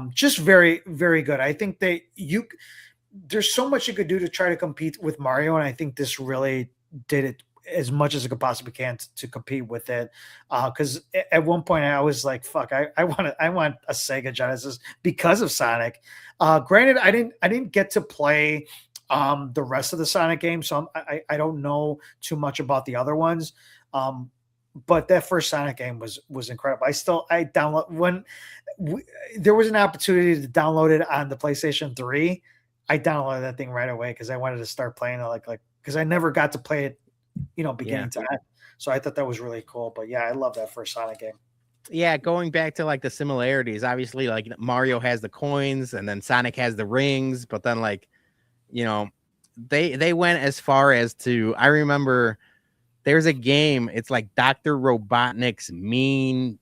Just very, very good. I think there's so much you could do to try to compete with Mario, and I think this really did it as much as it could possibly can to compete with it. Because at one point I was like, "Fuck, I want a Sega Genesis because of Sonic." Granted, I didn't get to play the rest of the Sonic games, so I don't know too much about the other ones. But that first Sonic game was incredible. I download when there was an opportunity to download it on the PlayStation 3. I downloaded that thing right away because I wanted to start playing it, like because I never got to play it, beginning to end. So I thought that was really cool. But yeah, I love that first Sonic game. Yeah, going back to, like, the similarities, obviously, like, Mario has the coins and then Sonic has the rings, but then, like, they went as far as to, I remember there's a game, it's like Dr. Robotnik's Mean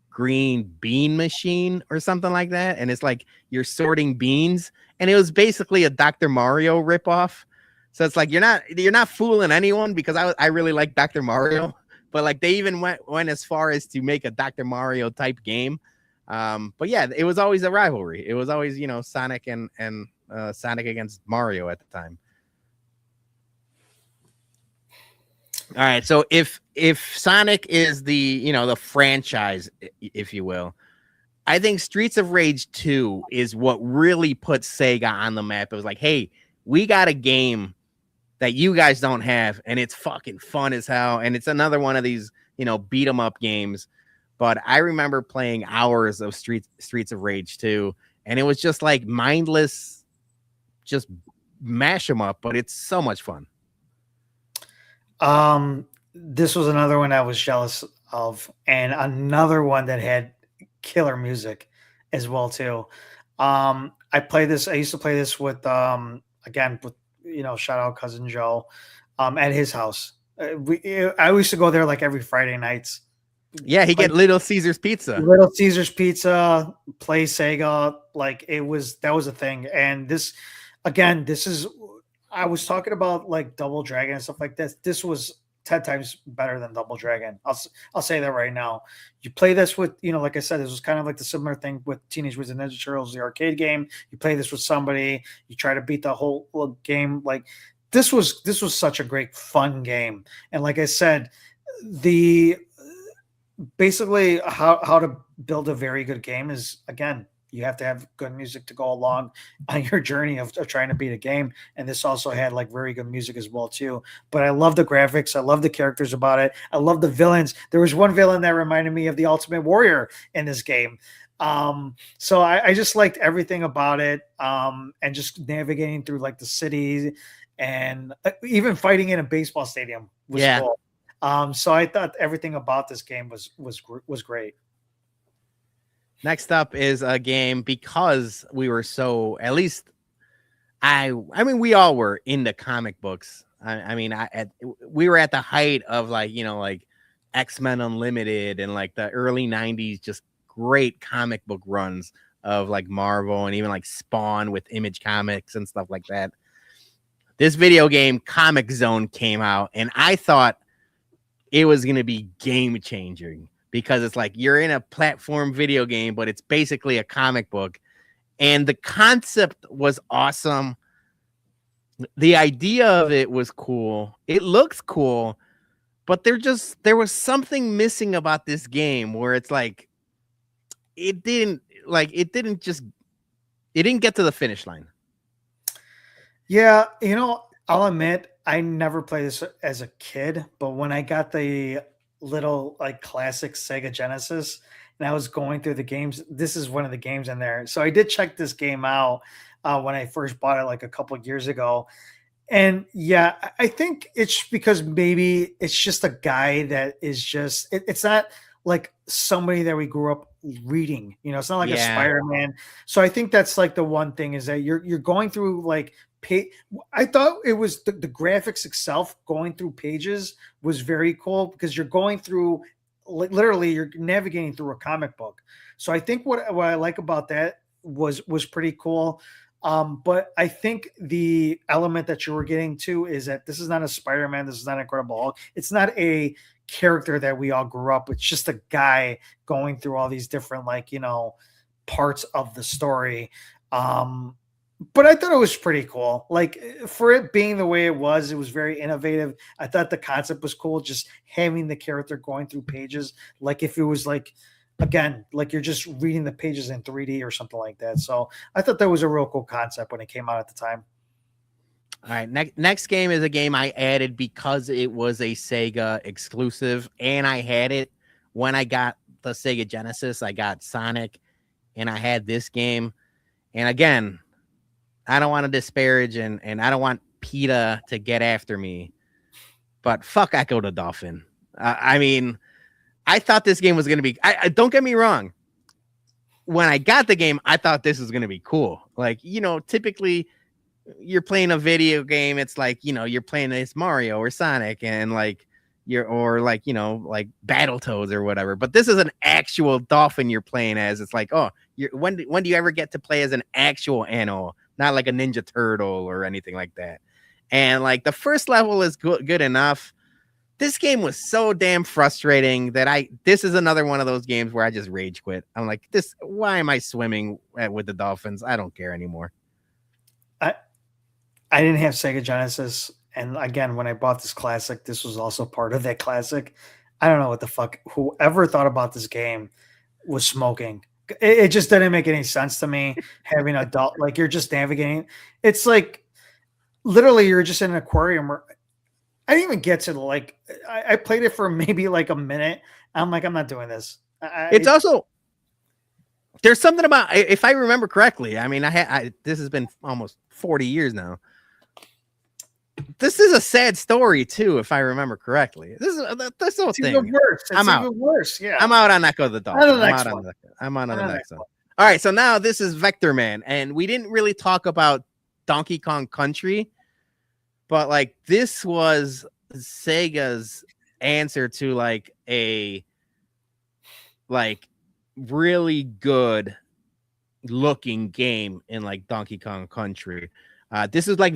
Green Bean Machine or something like that, and it's like you're sorting beans, and it was basically a Dr. Mario ripoff. So it's like you're not fooling anyone, because I really like Dr. Mario, but, like, they even went as far as to make a Dr. Mario type game. But yeah, it was always a rivalry. It was always, Sonic and Sonic against Mario at the time. All right, so if Sonic is the the franchise, if you will, I think Streets of Rage 2 is what really put Sega on the map. It was like, hey, we got a game that you guys don't have, and it's fucking fun as hell, and it's another one of these beat 'em up games. But I remember playing hours of Streets of Rage 2, and it was just like mindless, just mash 'em up, but it's so much fun. This was another one I was jealous of, and another one that had killer music as well too. I used to play this with again with shout out cousin Joe at his house. I used to go there like every Friday nights. Yeah, he get Little Caesar's Pizza. Little Caesar's Pizza, play Sega, like that was a thing. And this is, I was talking about like Double Dragon and stuff like this. This was 10 times better than Double Dragon. I'll say that right now. You play this with, like I said, this was kind of like the similar thing with Teenage Mutant Ninja Turtles, the arcade game. You play this with somebody, you try to beat the whole game. Like this was such a great fun game. And like I said, basically how to build a very good game is, again, you have to have good music to go along on your journey of trying to beat a game. And this also had like very good music as well too. But I love the graphics. I love the characters about it. I love the villains. There was one villain that reminded me of the Ultimate Warrior in this game. So I just liked everything about it. And just navigating through like the city and even fighting in a baseball stadium was cool. So I thought everything about this game was great. Next up is a game, because we were so, at least I mean, we all were into comic books. We were at the height of like X-Men Unlimited and like the early 90s, just great comic book runs of like Marvel and even like Spawn with Image Comics and stuff like that. This video game, Comic Zone, came out, and I thought it was going to be game changing, because it's like you're in a platform video game, but it's basically a comic book. And the concept was awesome. The idea of it was cool. It looks cool, but there was something missing about this game where it's like, it didn't get to the finish line. Yeah. I'll admit, I never played this as a kid, but when I got the little like classic Sega Genesis and I was going through the games, this is one of the games in there. So I did check this game out when I first bought it like a couple of years ago. And yeah, I think it's because maybe it's just a guy that is just, it's not like somebody that we grew up reading, it's not like a Spider-Man. So I think that's like the one thing is that you're going through like, I thought it was the graphics itself going through pages was very cool, because you're going through literally you're navigating through a comic book. So I think what I like about that was pretty cool. But I think the element that you were getting to is that this is not a Spider-Man. This is not Incredible Hulk. It's not a character that we all grew up with. It's just a guy going through all these different parts of the story. But I thought it was pretty cool. Like, for it being the way it was very innovative. I thought the concept was cool, just having the character going through pages. Like if it was like, again, like you're just reading the pages in 3D or something like that. So I thought that was a real cool concept when it came out at the time. All right. Next game is a game I added because it was a Sega exclusive, and I had it when I got the Sega Genesis. I got Sonic, and I had this game. And again, I don't want to disparage and I don't want PETA to get after me, but fuck Echo the Dolphin. I mean, I thought this game was going to be, I don't get me wrong. When I got the game, I thought this was going to be cool. Like, typically you're playing a video game. It's like, you're playing as Mario or Sonic and like like Battletoads or whatever. But this is an actual dolphin you're playing as. It's like, oh, when do you ever get to play as an actual animal? Not like a Ninja Turtle or anything like that. And like the first level is good enough. This game was so damn frustrating that this is another one of those games where I just rage quit. I'm like, why am I swimming with the dolphins? I don't care anymore. I didn't have Sega Genesis. And again, when I bought this classic, this was also part of that classic. I don't know what the fuck, whoever thought about this game was smoking. It just didn't make any sense to me having an adult, like you're just navigating. It's like literally you're just in an aquarium where I didn't even get to I played it for maybe like a minute. I'm like, I'm not doing this. It's also, there's something about, if I remember correctly, I mean, this has been almost 40 years now. This is a sad story too, if I remember correctly. This is the whole thing. Even worse. I'm out. Even worse. Yeah, I'm out on Echo the Dolphin. I'm out on the next one. All right, so now this is Vector Man, and we didn't really talk about Donkey Kong Country, but like this was Sega's answer to like a really good looking game in like Donkey Kong Country. This is at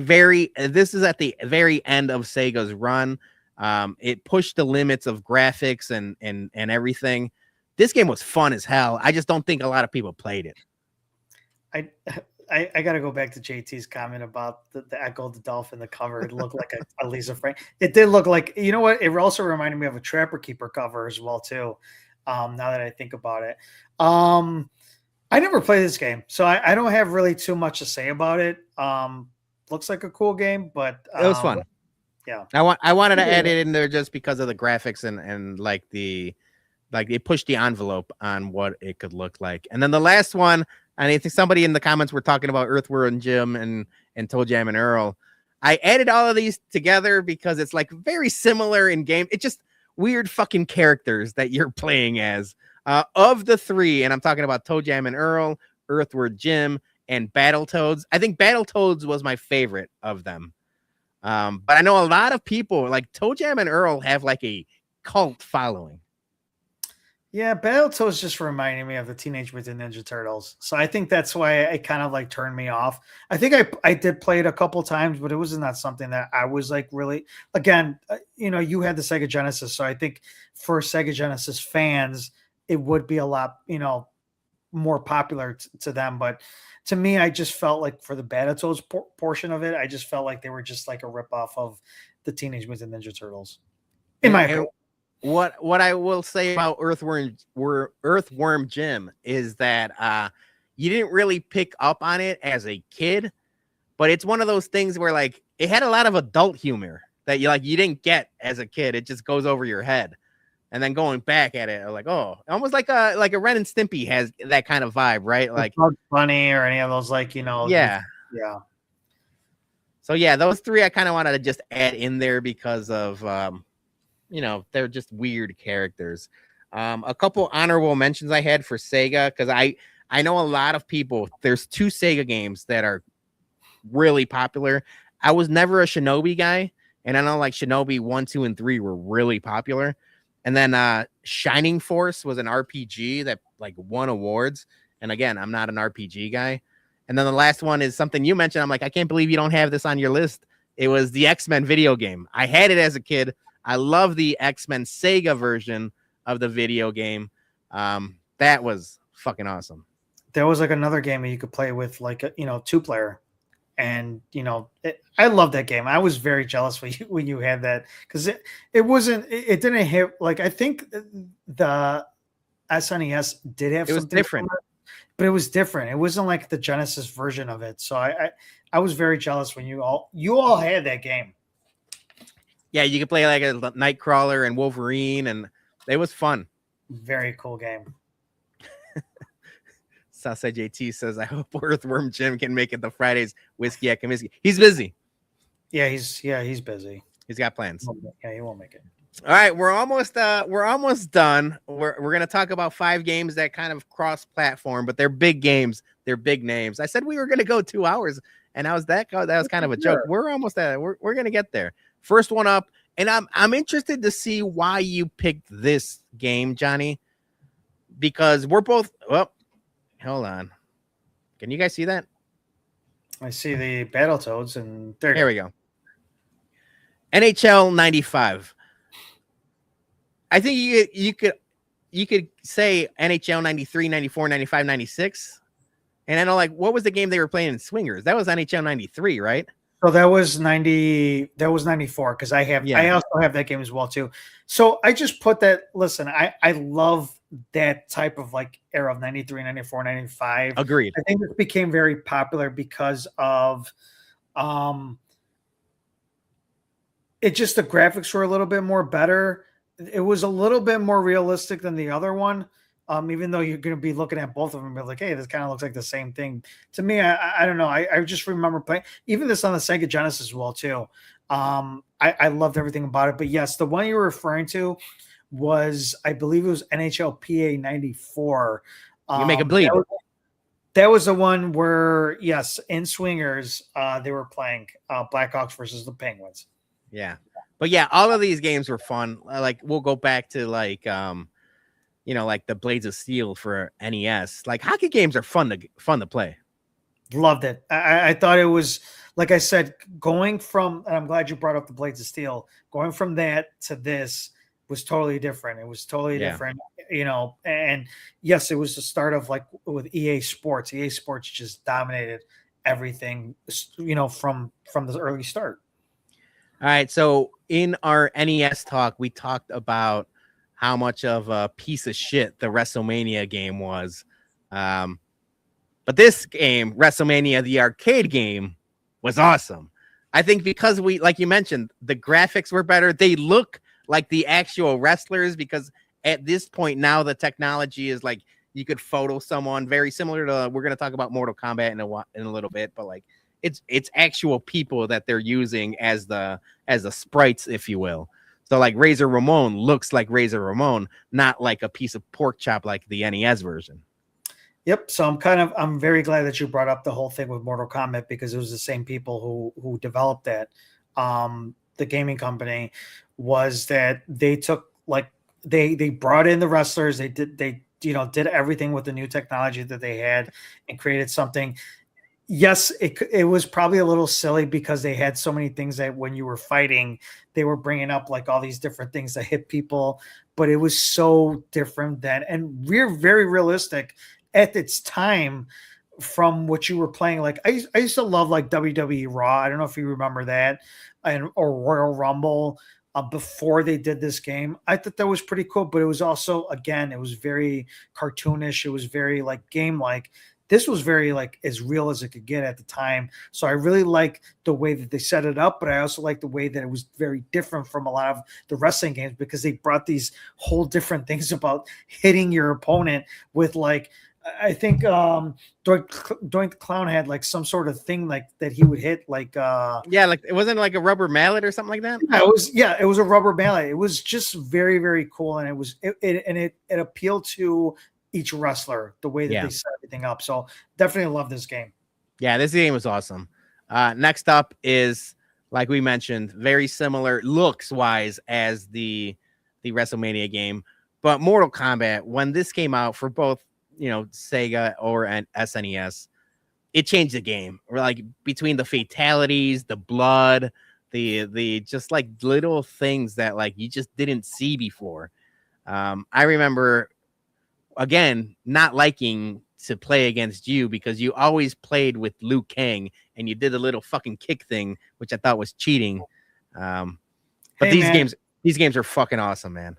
the very end of Sega's run. It pushed the limits of graphics and everything. This game was fun as hell. I just don't think a lot of people played it. I got to go back to JT's comment about the Echo the Dolphin, the cover. It looked like a Lisa Frank. It did look like, you know what? It also reminded me of a Trapper Keeper cover as well, too. Now that I think about it. I never played this game, so I don't have really too much to say about it. Looks like a cool game, but it was fun. Yeah. I wanted to add it in there just because of the graphics and like it pushed the envelope on what it could look like. And then the last one, and I think somebody in the comments were talking about Earthworm Jim and Toe Jam and Earl. I added all of these together because it's like very similar in game. It's just weird fucking characters that you're playing as. Of the three, and I'm talking about Toe Jam and Earl, Earthworm Jim, and Battletoads. I think Battletoads was my favorite of them. But I know a lot of people like Toe Jam and Earl have like a cult following. Yeah, Battletoads just reminded me of the Teenage Mutant Ninja Turtles. So I think that's why it kind of like turned me off. I think I did play it a couple times, but it was not something that I was like really, again, you had the Sega Genesis. So I think for Sega Genesis fans, it would be a lot, more popular to them. But to me, I just felt like for the Battletoads portion of it, I just felt like they were just like a ripoff of the Teenage Mutant Ninja Turtles. In my opinion. What I will say about Earthworm Jim is that you didn't really pick up on it as a kid, but it's one of those things where like it had a lot of adult humor that you didn't get as a kid. It just goes over your head. And then going back at it, like, oh, almost like a Ren and Stimpy has that kind of vibe, right? Like Bugs Bunny or any of those, like, yeah. So yeah, those three I kind of wanted to just add in there because of they're just weird characters. A couple honorable mentions I had for Sega, because I know a lot of people. There's two Sega games that are really popular. I was never a Shinobi guy, and I know like Shinobi 1, 2, and 3 were really popular. And then Shining Force was an RPG that like won awards. And again, I'm not an RPG guy. And then the last one is something you mentioned. I'm like, I can't believe you don't have this on your list. It was the X-Men video game. I had it as a kid. I love the X-Men Sega version of the video game. That was fucking awesome. There was like another game that you could play with like, 2-player. And, I love that game. I was very jealous when you had that, because it didn't hit. Like, I think the SNES did have something different, but it was different. It wasn't like the Genesis version of it. So I was very jealous when you all had that game. Yeah, you could play like a Nightcrawler and Wolverine, and it was fun. Very cool game. Southside JT says, I hope Earthworm Jim can make it to Fridays whiskey at Comiskey. He's busy. Yeah, he's busy. He's got plans. Yeah, he won't make it. All right, we're almost done. We're gonna talk about 5 games that kind of cross-platform, but they're big games. They're big names. I said we were gonna go 2 hours, and that was kind of a joke. We're almost at it. We're gonna get there. First one up, and I'm interested to see why you picked this game, Johnny, because we're both. Well, hold on. Can you guys see that? I see the Battletoads, and there we go. NHL 95. I think you could say NHL 93, 94, 95, 96. And I know, like, what was the game they were playing in Swingers? That was NHL 93, right? So that was 90. That was 94, because I also have that game as well too. So I just put that. Listen, I love that type of like era of 93, 94, 95. Agreed. I think it became very popular because of it just the graphics were a little bit more better. It was a little bit more realistic than the other one. Even though you're going to be looking at both of them and be like, hey, this kind of looks like the same thing. To me, I don't know. I just remember playing even this on the Sega Genesis as well too. I loved everything about it. But yes, the one you were referring to was, I believe it was NHL PA 94. You make it bleed. That was the one where, yes, in Swingers, they were playing Blackhawks versus the Penguins. Yeah. But yeah, all of these games were fun. Like, we'll go back to like, like the Blades of Steel for NES. Like, hockey games are fun to play. Loved it. I thought it was, like I said, going from, and I'm glad you brought up the Blades of Steel, going from that to this was totally different. It was totally different, and yes, it was the start of like with EA Sports. EA Sports just dominated everything, from the early start. All right. So in our NES talk, we talked about how much of a piece of shit the WrestleMania game was. But this game, WrestleMania, the arcade game, was awesome. I think because like you mentioned, the graphics were better. They look like the actual wrestlers because at this point now the technology is like you could photo someone very similar to, we're going to talk about Mortal Kombat in a little bit, but like it's actual people that they're using as the sprites, if you will. So like Razor Ramon looks like Razor Ramon, not like a piece of pork chop like the NES version. Yep. So I'm very glad that you brought up the whole thing with Mortal Kombat because it was the same people who developed that. The gaming company was that they took like they brought in the wrestlers. They did everything with the new technology that they had and created something. Yes, it was probably a little silly because they had so many things that when you were fighting, they were bringing up like all these different things that hit people, but it was so different then. And we're very realistic at its time from what you were playing. Like I used to love like WWE Raw. I don't know if you remember that, or Royal Rumble before they did this game. I thought that was pretty cool, but it was also, again, it was very cartoonish. It was very like game-like. This was very like as real as it could get at the time. So I really like the way that they set it up, but I also like the way that it was very different from a lot of the wrestling games because they brought these whole different things about hitting your opponent with like, I think Doink the Clown had like some sort of thing like that he would hit like like it wasn't like a rubber mallet or something like that. It was a rubber mallet. It was just very, very cool, and it appealed to each wrestler the way that they set everything up. So definitely love this game. Yeah, this game was awesome. Next up is, like we mentioned, very similar looks wise as the WrestleMania game, but Mortal Kombat, when this came out for both Sega or an SNES, it changed the game. Or like between the fatalities, the blood, the just like little things that like you just didn't see before. I remember again not liking to play against you because you always played with Liu Kang and you did a little fucking kick thing, which I thought was cheating. But these games are fucking awesome, man.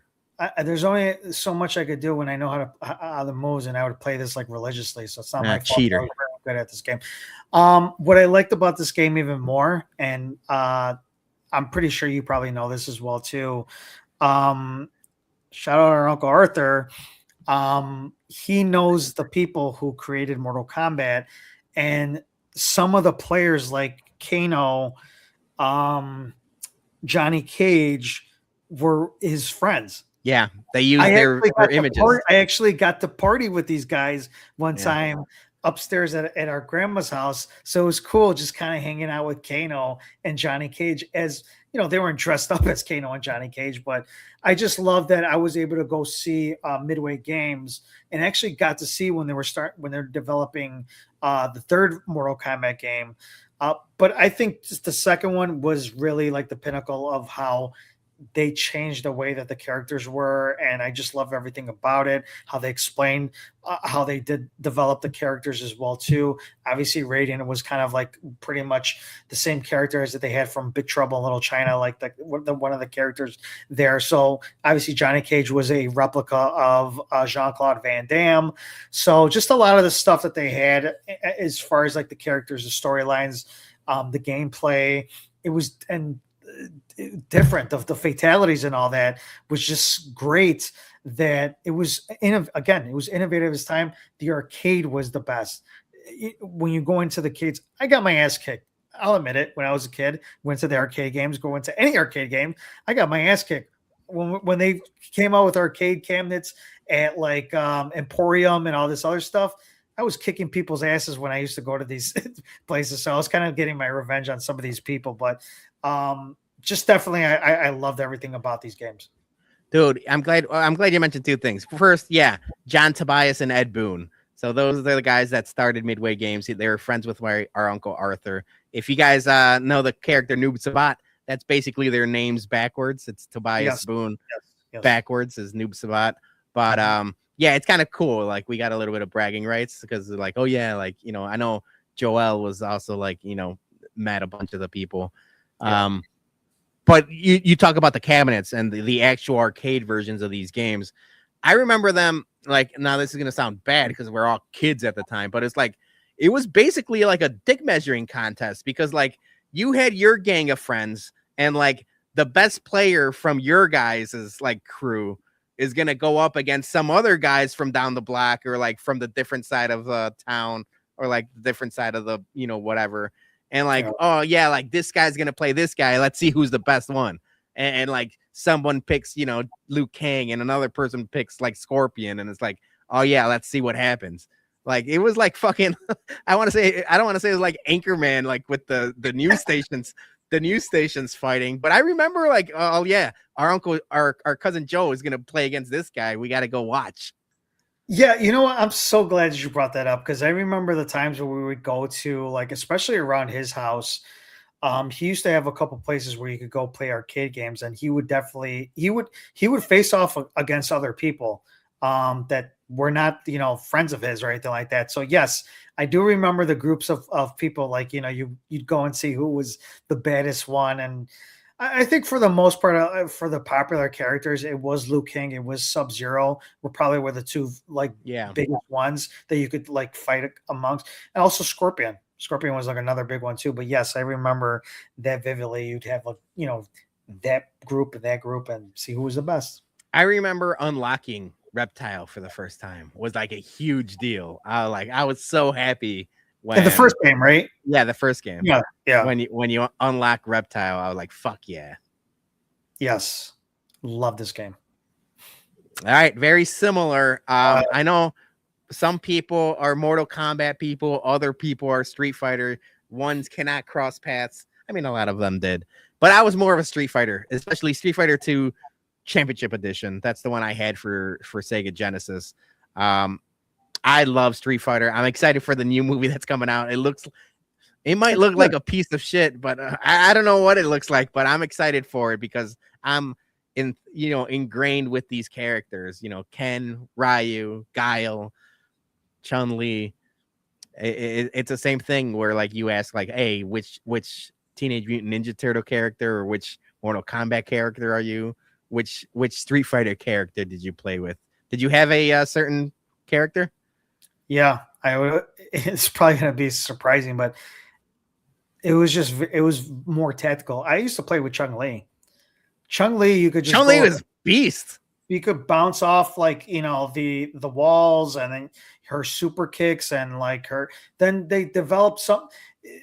There's only so much I could do when I know how the moves, and I would play this like religiously. So it's not my cheater. fault. I'm very good at this game. What I liked about this game even more, and I'm pretty sure you probably know this as well too. Shout out our Uncle Arthur. He knows the people who created Mortal Kombat, and some of the players like Kano, Johnny Cage were his friends. Yeah, they used their images. I actually got to party with these guys one time upstairs at our grandma's house. So it was cool just kind of hanging out with Kano and Johnny Cage. As they weren't dressed up as Kano and Johnny Cage, but I just love that I was able to go see Midway Games and actually got to see when they're developing the third Mortal Kombat game. But I think just the second one was really like the pinnacle of how they changed the way that the characters were, and I just love everything about it. How they explained how they did develop the characters as well too. Obviously, Raiden was kind of like pretty much the same characters that they had from Big Trouble in Little China, like one of the characters there. So obviously, Johnny Cage was a replica of Jean-Claude Van Damme. So just a lot of the stuff that they had as far as like the characters, the storylines, the gameplay, it was different of the fatalities and all that was just great. That it was it was innovative this time. The arcade was the best. When you go into the kids, I got my ass kicked. I'll admit it. When I was a kid, went to the arcade games, go into any arcade game, I got my ass kicked. When they came out with arcade cabinets at like Emporium and all this other stuff, I was kicking people's asses when I used to go to these places. So I was kind of getting my revenge on some of these people, but just definitely, I loved everything about these games. Dude, I'm glad you mentioned two things. First, John Tobias and Ed Boon. So those are the guys that started Midway Games. They were friends with our Uncle Arthur. If you guys know the character Noob Sabat, that's basically their names backwards. It's Tobias Boone. Yes. Backwards is Noob Sabat. But yeah, it's kind of cool. Like we got a little bit of bragging rights because like, oh yeah, like, you know, I know Joel was also like, you know, met a bunch of the people. Yeah. But you talk about the cabinets and the actual arcade versions of these games. I remember them like, now this is going to sound bad because we're all kids at the time, but it's like, it was basically like a dick measuring contest because like you had your gang of friends and like the best player from your guys' like crew is going to go up against some other guys from down the block or like from the different side of the town or like the different side of the, you know, whatever. And like, oh yeah, like this guy's going to play this guy. Let's see who's the best one. And like someone picks, you know, Liu Kang and another person picks like Scorpion. And it's like, oh yeah, let's see what happens. Like it was like fucking, I don't want to say it was like Anchorman, like with the news stations, fighting. But I remember like, oh yeah, our cousin Joe is going to play against this guy. We got to go watch. Yeah, you know what? I'm so glad that you brought that up because I remember the times where we would go to, like, especially around his house. He used to have a couple places where you could go play arcade games, and he would face off against other people that were not, you know, friends of his or anything like that. So yes, I do remember the groups of people, like, you know, you'd go and see who was the baddest one. And I think for the most part, for the popular characters, it was Liu Kang, it was Sub-Zero, were the two like biggest ones that you could like fight amongst, and also Scorpion. Scorpion was like another big one too. But yes, I remember that vividly. You'd have like, you know, that group and see who was the best. I remember unlocking Reptile for the first time was like a huge deal. I was so happy. In the first game, right? Yeah, the first game. Yeah. When you unlock Reptile, I was like, fuck yeah. Yes. Love this game. All right, very similar. I know some people are Mortal Kombat people, other people are Street Fighter. Ones cannot cross paths. I mean, a lot of them did. But I was more of a Street Fighter, especially Street Fighter 2 Championship Edition. That's the one I had for Sega Genesis. I love Street Fighter. I'm excited for the new movie that's coming out. It might look like a piece of shit, but I don't know what it looks like, but I'm excited for it because I'm ingrained with these characters, you know, Ken, Ryu, Guile, Chun-Li. It's the same thing where like you ask like, hey, which Teenage Mutant Ninja Turtle character or which Mortal Kombat character are you? Which Street Fighter character did you play with? Did you have a certain character? Yeah, it's probably going to be surprising, but it was more tactical. I used to play with Chun-Li. Chun-Li, you could just Chun-Li was beast. You could bounce off like, you know, the walls and then her super kicks and like then they developed some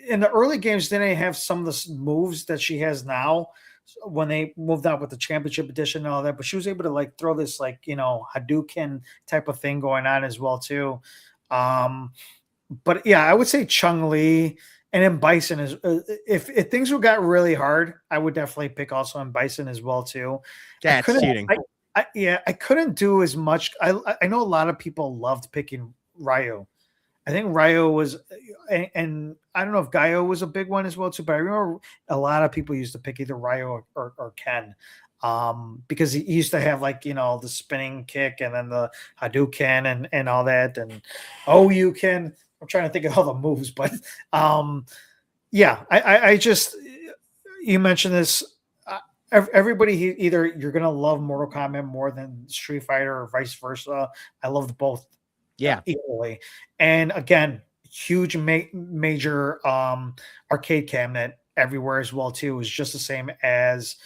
in the early games. They didn't have some of the moves that she has now when they moved out with the championship edition and all that, but she was able to like throw this like, you know, Hadouken type of thing going on as well too. But yeah, I would say Chun-Li and then Bison is if things got really hard, I would definitely pick also on Bison as well too. That's cheating. I couldn't do as much. I know a lot of people loved picking Ryu. I think Ryu was, and I don't know if Gaio was a big one as well too, but I remember a lot of people used to pick either Ryu or Ken, because he used to have like, you know, the spinning kick and then the Hadouken and all that, and you can. I'm trying to think of all the moves, but yeah, I just, you mentioned this. Everybody either you're gonna love Mortal Kombat more than Street Fighter or vice versa. I loved both. Yeah, equally. And again, huge major arcade cabinet everywhere as well too. It was just the same as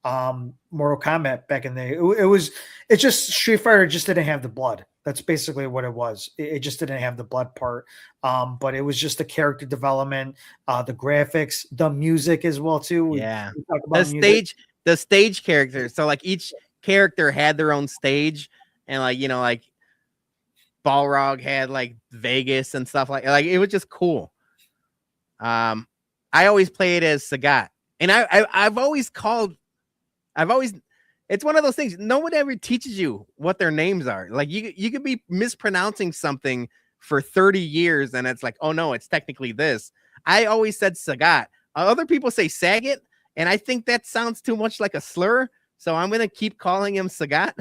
Mortal Kombat back in the day. It's just Street Fighter just didn't have the blood. That's basically what it was. It just didn't have the blood part. But it was just the character development, the graphics, the music as well too. Yeah, the stage characters. So like each character had their own stage, and like, you know, like Balrog had like Vegas and stuff like it was just cool. I always played as Sagat, and I've always it's one of those things. No one ever teaches you what their names are. Like you could be mispronouncing something for 30 years, and it's like, oh no, it's technically this. I always said Sagat. Other people say Saget, and I think that sounds too much like a slur, so I'm gonna keep calling him Sagat.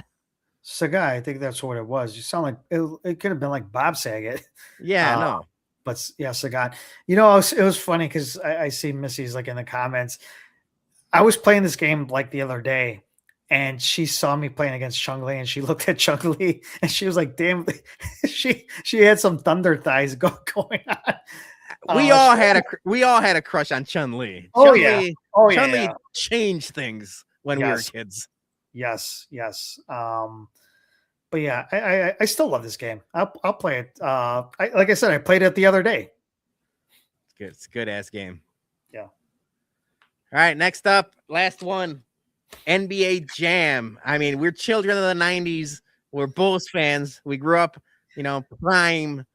Sagai, I think that's what it was. You sound like it could have been like Bob Saget. Yeah, no. But yeah, Sagat. It was funny because I see Missy's like in the comments. I was playing this game like the other day, and she saw me playing against Chung Li, and she looked at Chung Li, and she was like, "Damn!" she had some thunder thighs going on. We all had a crush on Chun Li. Oh Chun-Li, yeah, oh Chun-Li yeah. changed things when we were kids. Yes. But yeah, I still love this game. I'll play it. Like I said, I played it the other day. It's a good ass game. Yeah. All right, next up, last one, NBA Jam. I mean, we're children of the 90s. We're Bulls fans. We grew up, prime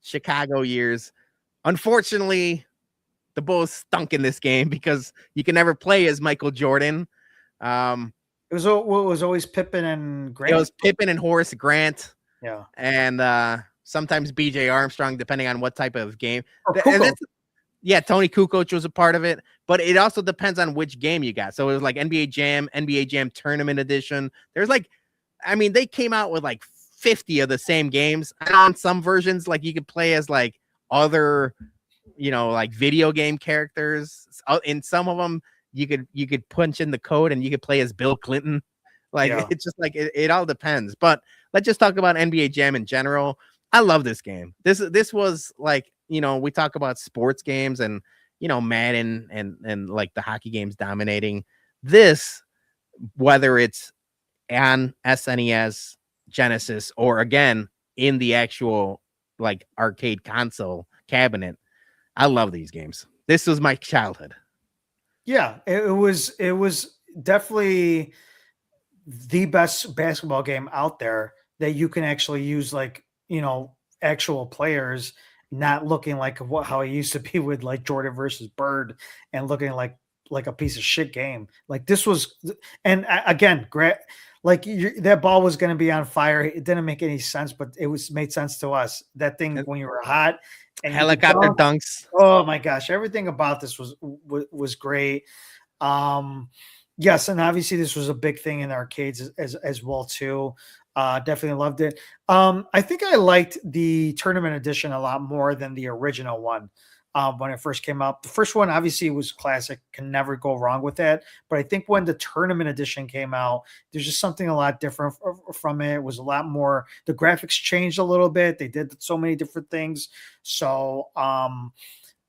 Chicago years. Unfortunately, the Bulls stunk in this game because you can never play as Michael Jordan. It was always Pippen and Grant. It was Pippen and Horace Grant. Yeah. And sometimes BJ Armstrong, depending on what type of game. Yeah, Tony Kukoc was a part of it, but it also depends on which game you got. So it was like NBA Jam Tournament Edition. There's they came out with like 50 of the same games. And on some versions, like you could play as like other, like video game characters. In some of them, you could punch in the code and you could play as Bill Clinton. It's just like it all depends. But let's just talk about NBA Jam in general. I love this game. This was like, we talk about sports games and Madden and like the hockey games dominating. This, whether it's on SNES, Genesis, or again in the actual like arcade console cabinet, I love these games. This was my childhood. Yeah, it was definitely the best basketball game out there that you can actually use like, actual players, not looking like how it used to be with like Jordan versus Bird and looking like a piece of shit game. Like this was, and again, that ball was going to be on fire. It didn't make any sense, but it made sense to us. That thing when you were hot and helicopter dunks. Oh my gosh, everything about this was great. Yes, and obviously this was a big thing in arcades as well too. Definitely loved it. I think I liked the tournament edition a lot more than the original one when it first came out. The first one obviously was classic, can never go wrong with that. But I think when the tournament edition came out, there's just something a lot different from it. It was a lot more. The graphics changed a little bit. They did so many different things. So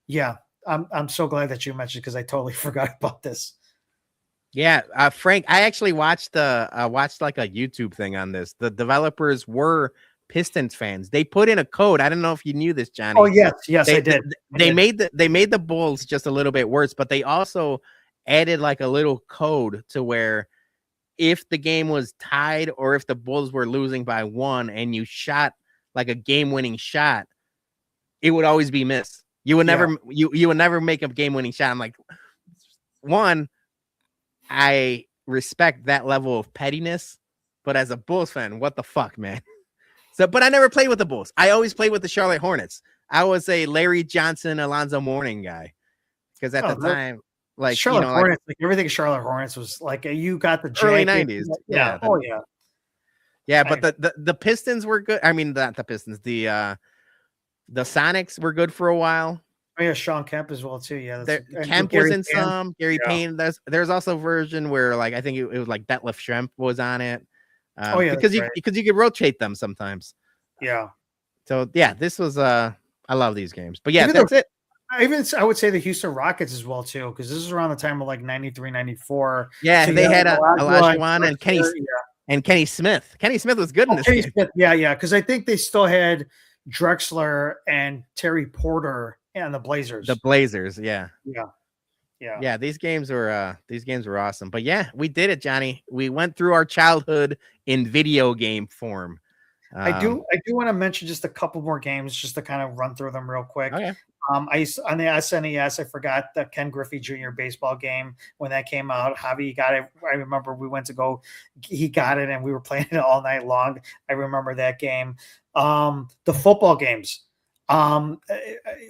yeah, I'm so glad that you mentioned because I totally forgot about this. Yeah, Frank, I actually watched like a YouTube thing on this. The developers were Pistons fans. They put in a code. I don't know if you knew this, Johnny. Oh yes, I did. They made the Bulls just a little bit worse, but they also added like a little code to where if the game was tied or if the Bulls were losing by 1 and you shot like a game-winning shot, it would always be missed. You would never you would never make a game-winning shot. I'm like, one, I respect that level of pettiness, but as a Bulls fan, what the fuck, man? So, but I never played with the Bulls. I always played with the Charlotte Hornets. I was a Larry Johnson, Alonzo Mourning guy because at the time, like Charlotte Hornets, like everything Charlotte Hornets was like you got the early 90s. Yeah. Yeah, but the Pistons were good. I mean, not the Pistons. The Sonics were good for a while. Oh yeah, Sean Kemp as well too. Yeah, Kemp was in some. Gary Payne. There's also a version where like I think it was like Detlef Schrempf was on it. Because you could rotate them sometimes. Yeah. So yeah, this was I love these games. But yeah, that's it. I would say the Houston Rockets as well too, because this is around the time of like 93, 94. Yeah, so they had Olajuwon and Kenny Smith. Kenny Smith was good in this game. Smith, yeah, because I think they still had Drexler and Terry Porter and the Blazers. The Blazers, yeah. Yeah, these games were awesome. But yeah, we did it, Johnny. We went through our childhood in video game form. I do want to mention just a couple more games just to kind of run through them real quick. Okay. I used on the SNES, I forgot the Ken Griffey Jr. baseball game when that came out. Javi got it. I remember we went to go, he got it, and we were playing it all night long. I remember that game. The football games.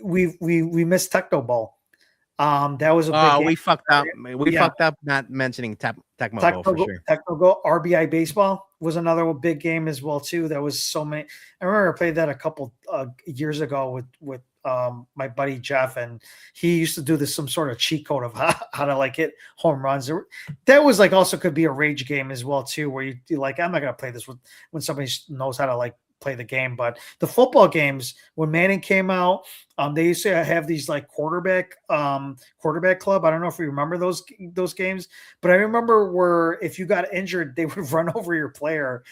We missed Techno Bowl. That was a big game. We fucked up. We fucked up not mentioning Tecmo Bowl for sure. Tecmo Go, RBI Baseball was another big game as well too. That was so many. I remember I played that a couple years ago with my buddy Jeff, and he used to do some sort of cheat code of how to like hit home runs. That was like also could be a rage game as well too, where you like, I'm not gonna play this when somebody knows how to like play the game. But the football games, when Manning came out, they used to have these like quarterback club. I don't know if you remember those games, but I remember where if you got injured, they would run over your player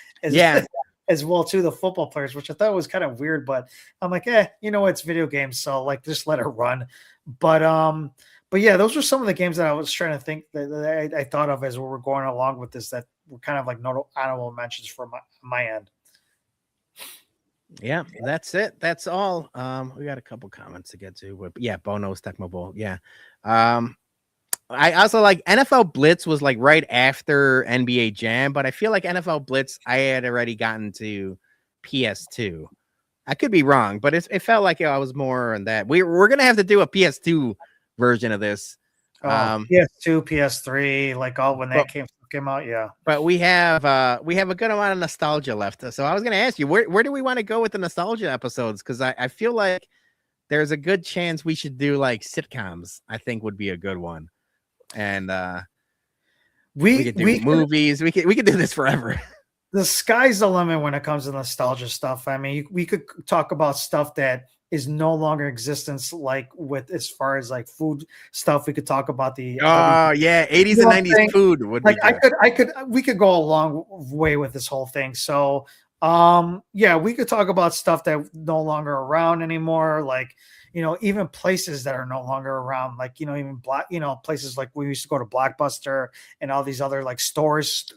as well too, the football players, which I thought was kind of weird, but I'm like, it's video games, so like just let it run. But yeah, those were some of the games that I was trying to think that I thought of as we were going along with this that were kind of like honorable mentions for my end. Yeah, that's it. That's all. We got a couple comments to get to, but yeah, Bono's Tecmo Bowl. Yeah. I also like NFL Blitz was like right after NBA Jam, but I feel like NFL Blitz I had already gotten to PS2. I could be wrong, but it felt like I was more on that. We're gonna have to do a PS2 version of this. PS2, PS3, like all when that came out, yeah. But we have a good amount of nostalgia left. So I was gonna ask you, where do we want to go with the nostalgia episodes? Because I feel like there's a good chance we should do like sitcoms. I think would be a good one. And we could do movies. We could do this forever. The sky's the limit when it comes to nostalgia stuff. I mean, we could talk about stuff that is no longer in existence, like with as far as like food stuff. We could talk about the 80s and 90s food would like be we could go a long way with this whole thing. So we could talk about stuff that no longer around anymore, like even places that are no longer around, like even places like we used to go to Blockbuster and all these other like stores.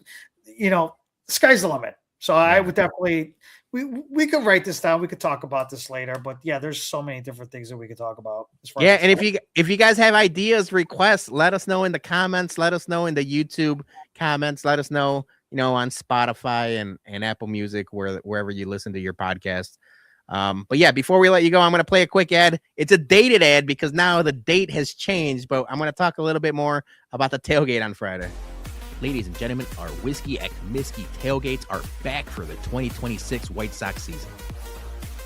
Sky's the limit. So I would definitely we could write this down. We could talk about this later, but yeah, there's so many different things that we could talk about. And if you guys have ideas, requests, let us know in the comments. Let us know in the YouTube comments. Let us know, on Spotify and Apple Music, wherever you listen to your podcast. But yeah, before we let you go, I'm going to play a quick ad. It's a dated ad because now the date has changed, but I'm going to talk a little bit more about the tailgate on Friday. Ladies and gentlemen, our Whiskey at Comiskey tailgates are back for the 2026 White Sox season.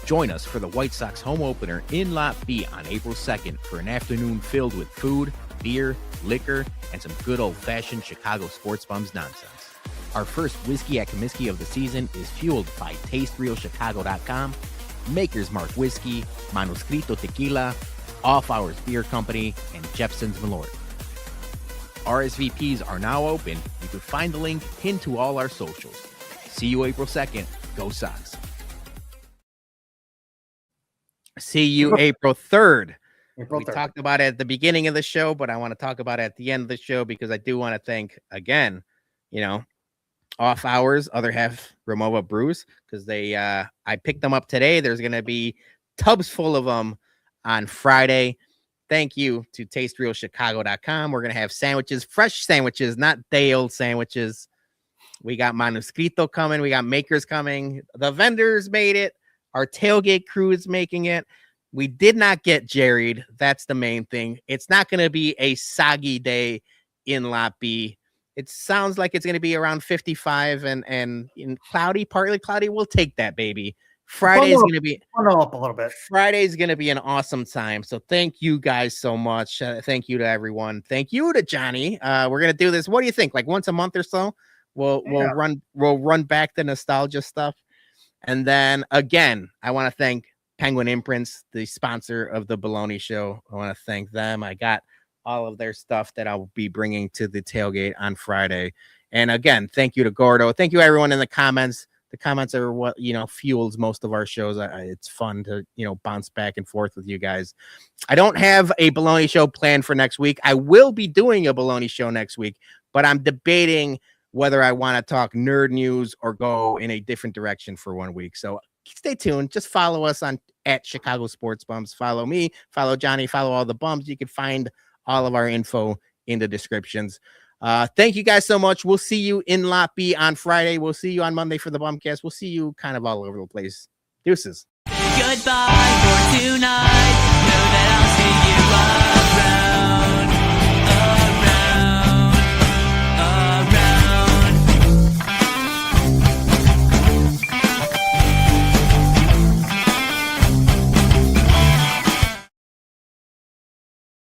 Join us for the White Sox home opener in Lot B on April 2nd for an afternoon filled with food, beer, liquor, and some good old-fashioned Chicago sports bums nonsense. Our first Whiskey at Comiskey of the season is fueled by TasteRealChicago.com, Maker's Mark Whiskey, Manuscrito Tequila, Off Hours Beer Company, and Jepson's Malort. RSVPs are now open. You can find the link pinned to all our socials. See you April 2nd. Go Sox. See you April 3rd. We talked about it at the beginning of the show, but I want to talk about it at the end of the show because I do want to thank, again, Off Hours, other half Romova Brews, because I picked them up today. There's going to be tubs full of them on Friday. Thank you to TasteRealChicago.com. We're going to have sandwiches, fresh sandwiches, not day-old sandwiches. We got Manuscrito coming. We got Makers coming. The vendors made it. Our tailgate crew is making it. We did not get jerried. That's the main thing. It's not going to be a soggy day in Lot B. It sounds like it's going to be around 55 and cloudy, partly cloudy. We'll take that, baby. Friday's going to be up a little bit. Friday's going to be an awesome time. So thank you guys so much. Thank you to everyone. Thank you to Johnny. We're going to do this. What do you think? Like once a month or so, we'll run back the nostalgia stuff. And then again, I want to thank Penguin Imprints, the sponsor of the Bologna show. I want to thank them. I got all of their stuff that I'll be bringing to the tailgate on Friday. And again, thank you to Gordo. Thank you everyone in the comments. The comments are what, fuels most of our shows. It's fun to, bounce back and forth with you guys. I don't have a Bologna show planned for next week. I will be doing a Bologna show next week, but I'm debating whether I want to talk nerd news or go in a different direction for 1 week. So stay tuned. Just follow us on at Chicago Sports Bums. Follow me, follow Johnny, follow all the bums. You can find all of our info in the descriptions. Thank you guys so much. We'll see you in Lot B on Friday. We'll see you on Monday for the Bumcast. We'll see you kind of all over the place. Deuces. Goodbye for tonight. Know that I'll see you.